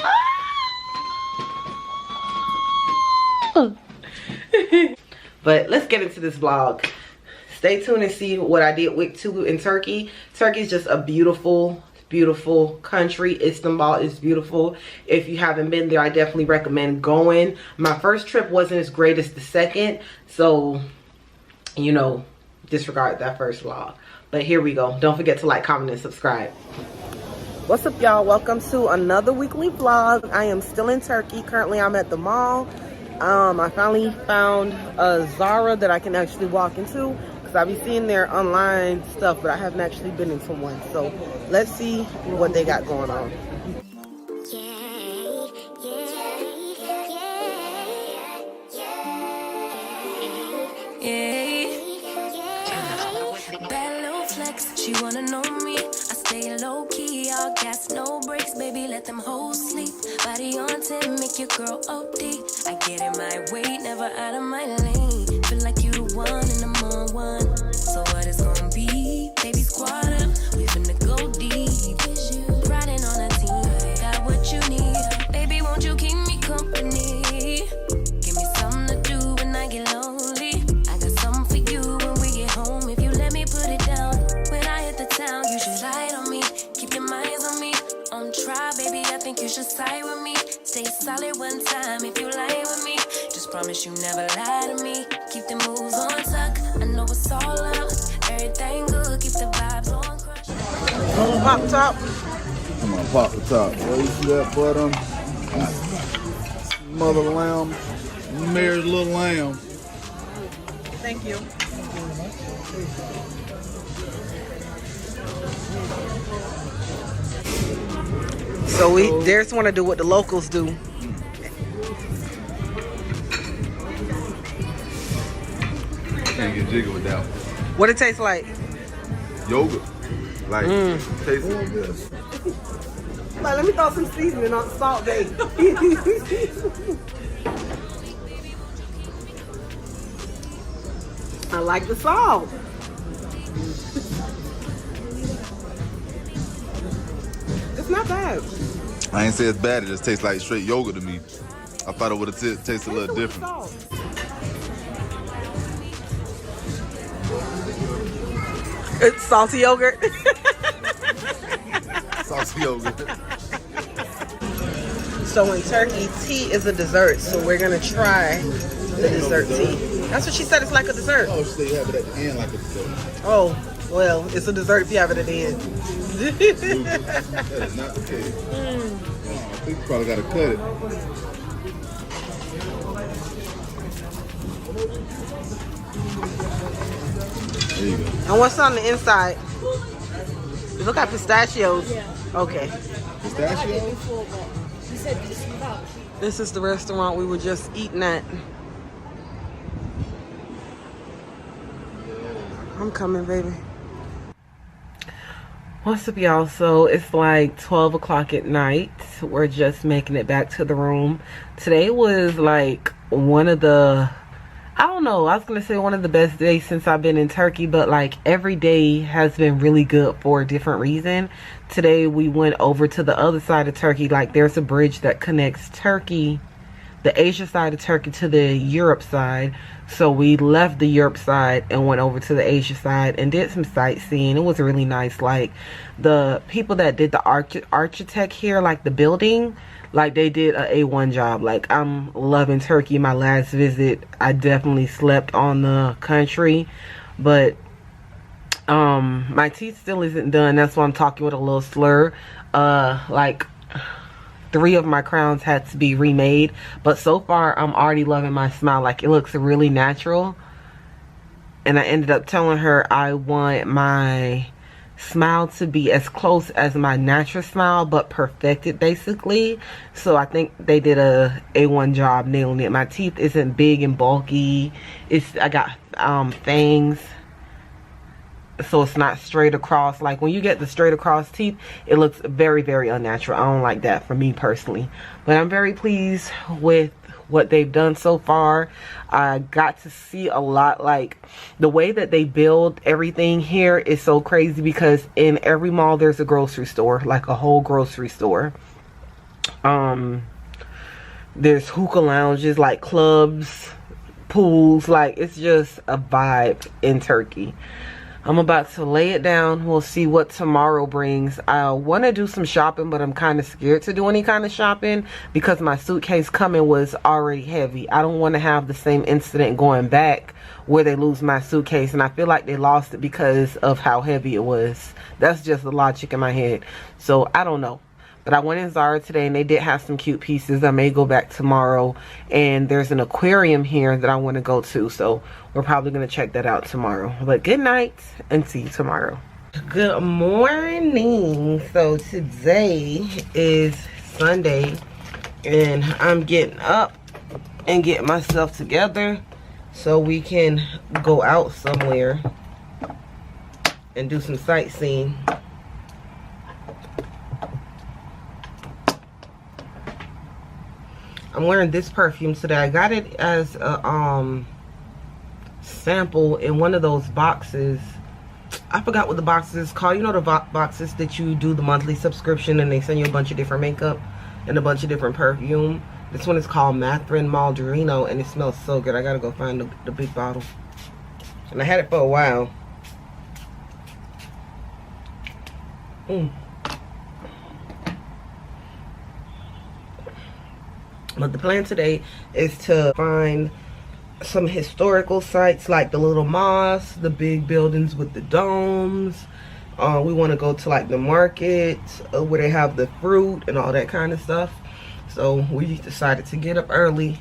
But let's get into this vlog. Stay tuned and see what I did with two in Turkey. Turkey is just a beautiful, beautiful country. Istanbul is beautiful. If you haven't been there, I definitely recommend going. My first trip wasn't as great as the second, so you know, disregard that first vlog. But here we go. Don't forget to like, comment, and subscribe. What's up, y'all? Welcome to another weekly vlog. I am still in Turkey. Currently I'm at the mall. I finally found a Zara that I can actually walk into because I've been seeing their online stuff, but I haven't actually been into one. So let's see what they got going on. Bad little flex, she wanna know me. I stay low key, all gas, no brakes, baby, let them hoes sleep. Body on 10, make your girl OD. I get in my way, never out of my lane. Feel like you the one and I'm on one. So what it's gonna be? Baby, squad up, we finna go deep. Riding on a team, got what you need. Baby, won't you keep me company? Give me something to do when I get lonely. I got something for you when we get home. If you let me put it down, when I hit the town, you should ride on me. Keep your minds on me. On try, baby, I think you should side with me. Stay solid one time if you lie with me. Just promise you never lie to me. Keep the moves on tuck. I know it's all out. Everything good. Keep the vibes on crush. Pop top. I'm gonna pop the top. Well, you see that butter? Mother lamb, Mary's little lamb. Thank you. So we just want to do what the locals do. Can't get jiggy with that one. What it tastes like? Yogurt. Like, tastes like this. Like, let me throw some seasoning on the salt, baby. I like the salt. It's not bad. I ain't say it's bad, it just tastes like straight yogurt to me. I thought it would have tasted a little different. It's salty yogurt. Salty yogurt. So in Turkey, tea is a dessert. So we're gonna try the dessert tea. That's what she said. It's like a dessert. Oh, so you have it at the end like a dessert. Oh, well, it's a dessert if you have it at the end. That is not the case. Oh, I think you probably got to cut it. There you go. And what's on the inside? It look like pistachios. Yeah. Okay. Pistachio? Before, but she said just without. This is the restaurant we were just eating at. I'm coming, baby. What's up, y'all? So it's like 12 o'clock at night. We're just making it back to the room. Today was like one of the, I don't know, I was gonna say one of the best days since I've been in Turkey, but like every day has been really good for a different reason. Today we went over to the other side of Turkey. Like there's a bridge that connects Turkey, the Asia side of Turkey, to the Europe side. So we left the Europe side and went over to the Asia side and did some sightseeing. It was really nice. Like the people that did the architect here, like the building, like they did a A1 job. Like I'm loving Turkey. My last visit, I definitely slept on the country, but my teeth still isn't done. That's why I'm talking with a little slur. Like 3 of my crowns had to be remade, but so far I'm already loving my smile. Like, it looks really natural. And I ended up telling her I want my smile to be as close as my natural smile, but perfected basically. So I think they did a A1 job nailing it. My teeth isn't big and bulky. I got fangs, so it's not straight across. Like, when you get the straight across teeth, it looks very, very unnatural. I don't like that for me personally. But I'm very pleased with what they've done so far. I got to see a lot. Like, the way that they build everything here is so crazy, because in every mall there's a grocery store, like a whole grocery store. There's hookah lounges, like clubs, pools. Like, it's just a vibe in Turkey. I'm about to lay it down. We'll see what tomorrow brings. I want to do some shopping, but I'm kind of scared to do any kind of shopping because my suitcase coming was already heavy. I don't want to have the same incident going back where they lose my suitcase, and I feel like they lost it because of how heavy it was. That's just the logic in my head. So I don't know. But I went in Zara today, and they did have some cute pieces. I may go back tomorrow. And there's an aquarium here that I want to go to. So we're probably going to check that out tomorrow. But good night, and see you tomorrow. Good morning. So today is Sunday, and I'm getting up and getting myself together so we can go out somewhere and do some sightseeing. I'm wearing this perfume today. I got it as a sample in one of those boxes. I forgot what the box is called. You know the boxes that you do the monthly subscription and they send you a bunch of different makeup and a bunch of different perfume. This one is called Matherin Malderino, and it smells so good. I gotta go find the big bottle. And I had it for a while. But the plan today is to find some historical sites, like the little mosques, the big buildings with the domes. We want to go to like the market where they have the fruit and all that kind of stuff. So we decided to get up early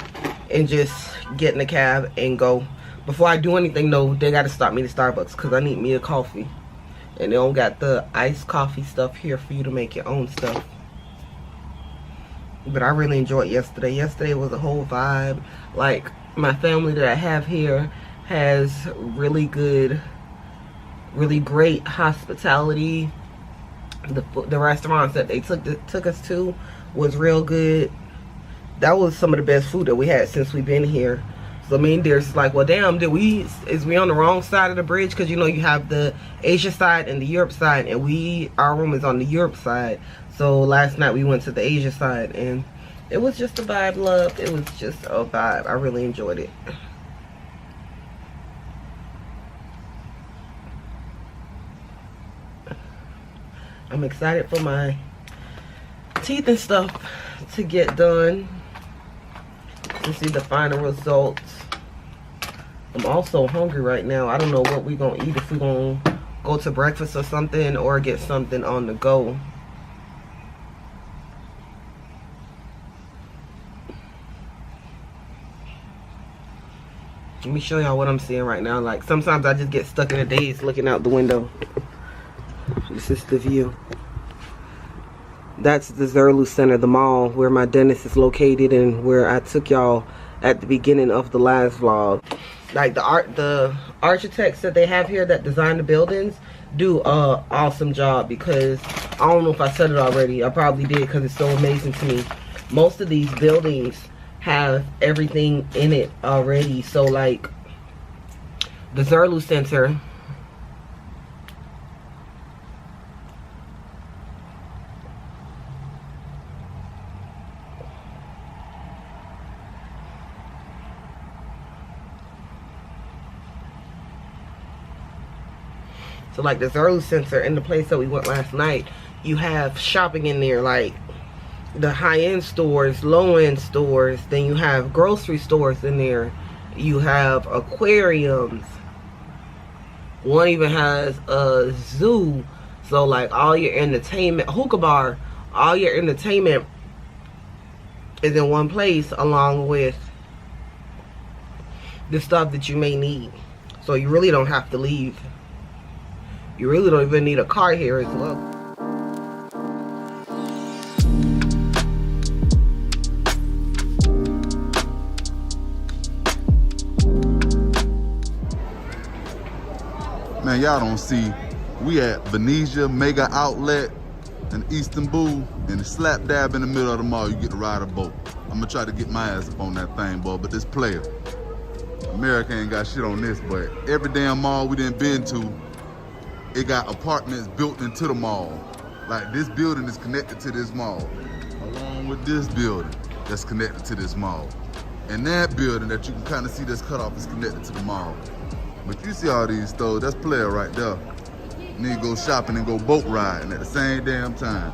and just get in the cab and go. Before I do anything though, they got to stop me to Starbucks because I need me a coffee. And they don't got the iced coffee stuff here for you to make your own stuff. But I really enjoyed yesterday. Yesterday was a whole vibe. Like, my family that I have here has really good, really great hospitality. The restaurants that they took us to was real good. That was some of the best food that we had since we've been here. So I mean, there's like, well, damn, is we on the wrong side of the bridge? Because you know you have the Asia side and the Europe side, and our room is on the Europe side. So last night we went to the Asia side, and it was just a vibe, love. It was just a vibe. I really enjoyed it. I'm excited for my teeth and stuff to get done, to see the final results. I'm also hungry right now. I don't know what we're gonna eat, if we're gonna go to breakfast or something, or get something on the go. Let me show y'all what I'm seeing right now. Like, sometimes I just get stuck in a daze looking out the window. This is the view. That's the Zirconium Center, the mall where my dentist is located, and where I took y'all at the beginning of the last vlog. Like, the architects that they have here that design the buildings do a awesome job, because I don't know if I said it already. I probably did, because it's so amazing to me. Most of these buildings have everything in it already. So like the Zirconium Center, so like the Zirconium Center and the place that we went last night, you have shopping in there, like the high-end stores, low-end stores. Then you have grocery stores in there. You have aquariums. One even has a zoo. So like all your entertainment, hookah bar, all your entertainment is in one place along with the stuff that you may need. So you really don't have to leave. You really don't even need a car here as well. Man, y'all don't see, we at Veneer Mega Outlet in Istanbul, and it's slap dab in the middle of the mall. You get to ride a boat. I'm gonna try to get my ass up on that thing, boy, but this player, America ain't got shit on this, but every damn mall we done been to, it got apartments built into the mall. Like, this building is connected to this mall, along with this building that's connected to this mall. And that building that you can kind of see that's cut off is connected to the mall. But you see all these stores, that's player right there. Need to go shopping and go boat riding at the same damn time.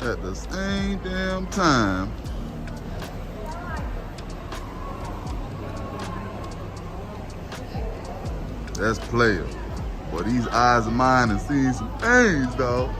At the same damn time. That's player. Boy, these eyes of mine and seeing some things, dog.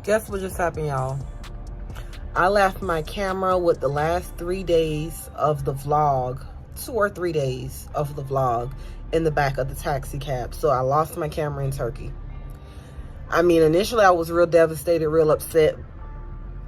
Guess what just happened, y'all? I left my camera with the last 3 days of the vlog, 2 or 3 days of the vlog, in the back of the taxi cab. So I lost my camera in Turkey. I mean, initially I was real devastated, real upset.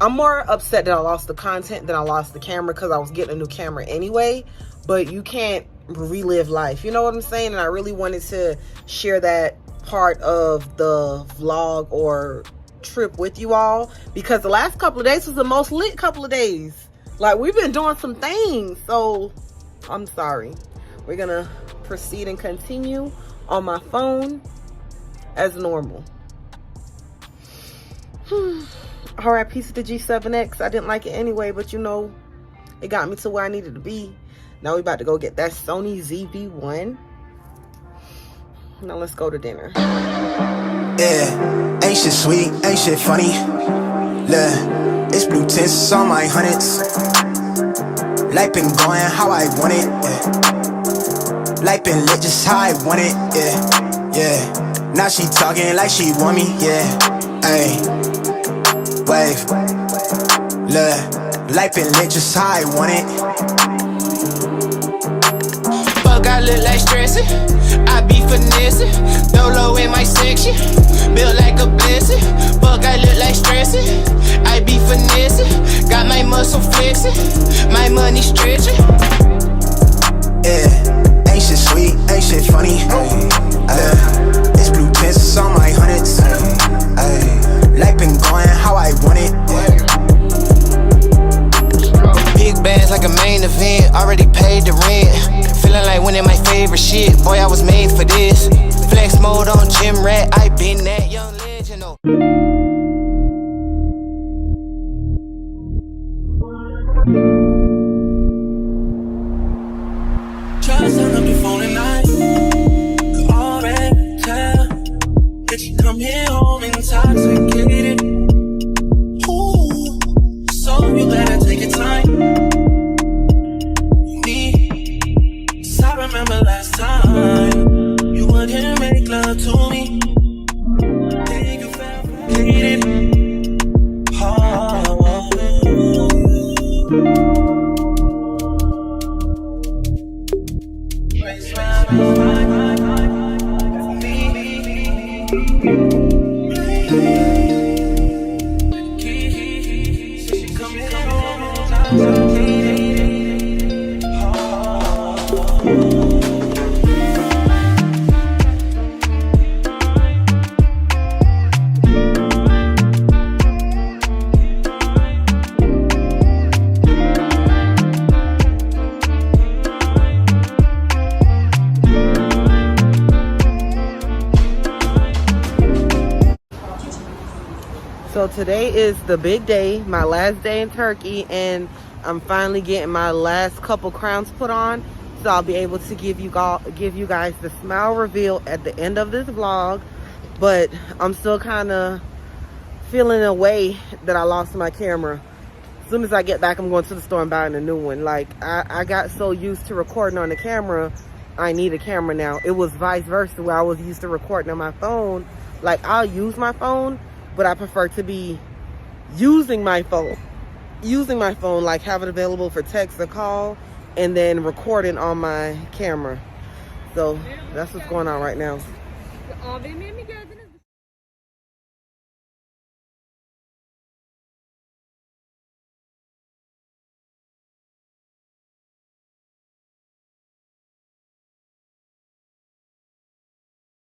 I'm more upset that I lost the content than I lost the camera, because I was getting a new camera anyway. But you can't relive life, you know what I'm saying? And I really wanted to share that part of the vlog or trip with you all, because the last couple of days was the most lit couple of days. Like, we've been doing some things. So I'm sorry. We're gonna proceed and continue on my phone as normal. Alright, piece of the G7X. I didn't like it anyway, but you know, it got me to where I needed to be. Now we about to go get that Sony ZV-1. Now let's go to dinner. Yeah, ain't shit sweet, ain't shit funny. Look, it's blue tints on my hundreds. Life been going how I want it, yeah. Life been lit just how I want it, yeah, yeah. Now she talking like she want me, yeah. Ayy, wave. Look, life been lit just how I want it. Fuck, I look like stressing. I be finessing. Dolo in my section. Built like a blessing. Fuck, I look like stressing. I be finessing. Got my muscle flexing. My money stretching. Yeah, ain't shit sweet, ain't shit funny. It's blue tints on my hundreds. Life been going how I want it. Big bands like a main event. Already paid the rent. Feeling like winning my favorite shit. Boy, I was made for this. Flex mode on gym rat. I been that young legend. Oh. Just hung up the phone at night. Could already tell that you come here home intoxicated. Ooh, so you better take your time. Me, 'cause I remember last time you wouldn't make love to me. Then you fabricated. So today is the big day, my last day in Turkey, and I'm finally getting my last couple crowns put on. So I'll be able to give you guys the smile reveal at the end of this vlog. But I'm still kind of feeling a way that I lost my camera. As soon as I get back, I'm going to the store and buying a new one. Like, I got so used to recording on the camera, I need a camera now. It was vice versa, where I was used to recording on my phone. Like, I'll use my phone, but I prefer to be using my phone, like have it available for text or call, and then recording on my camera. So that's what's going on right now. AVM'ye mi geldin?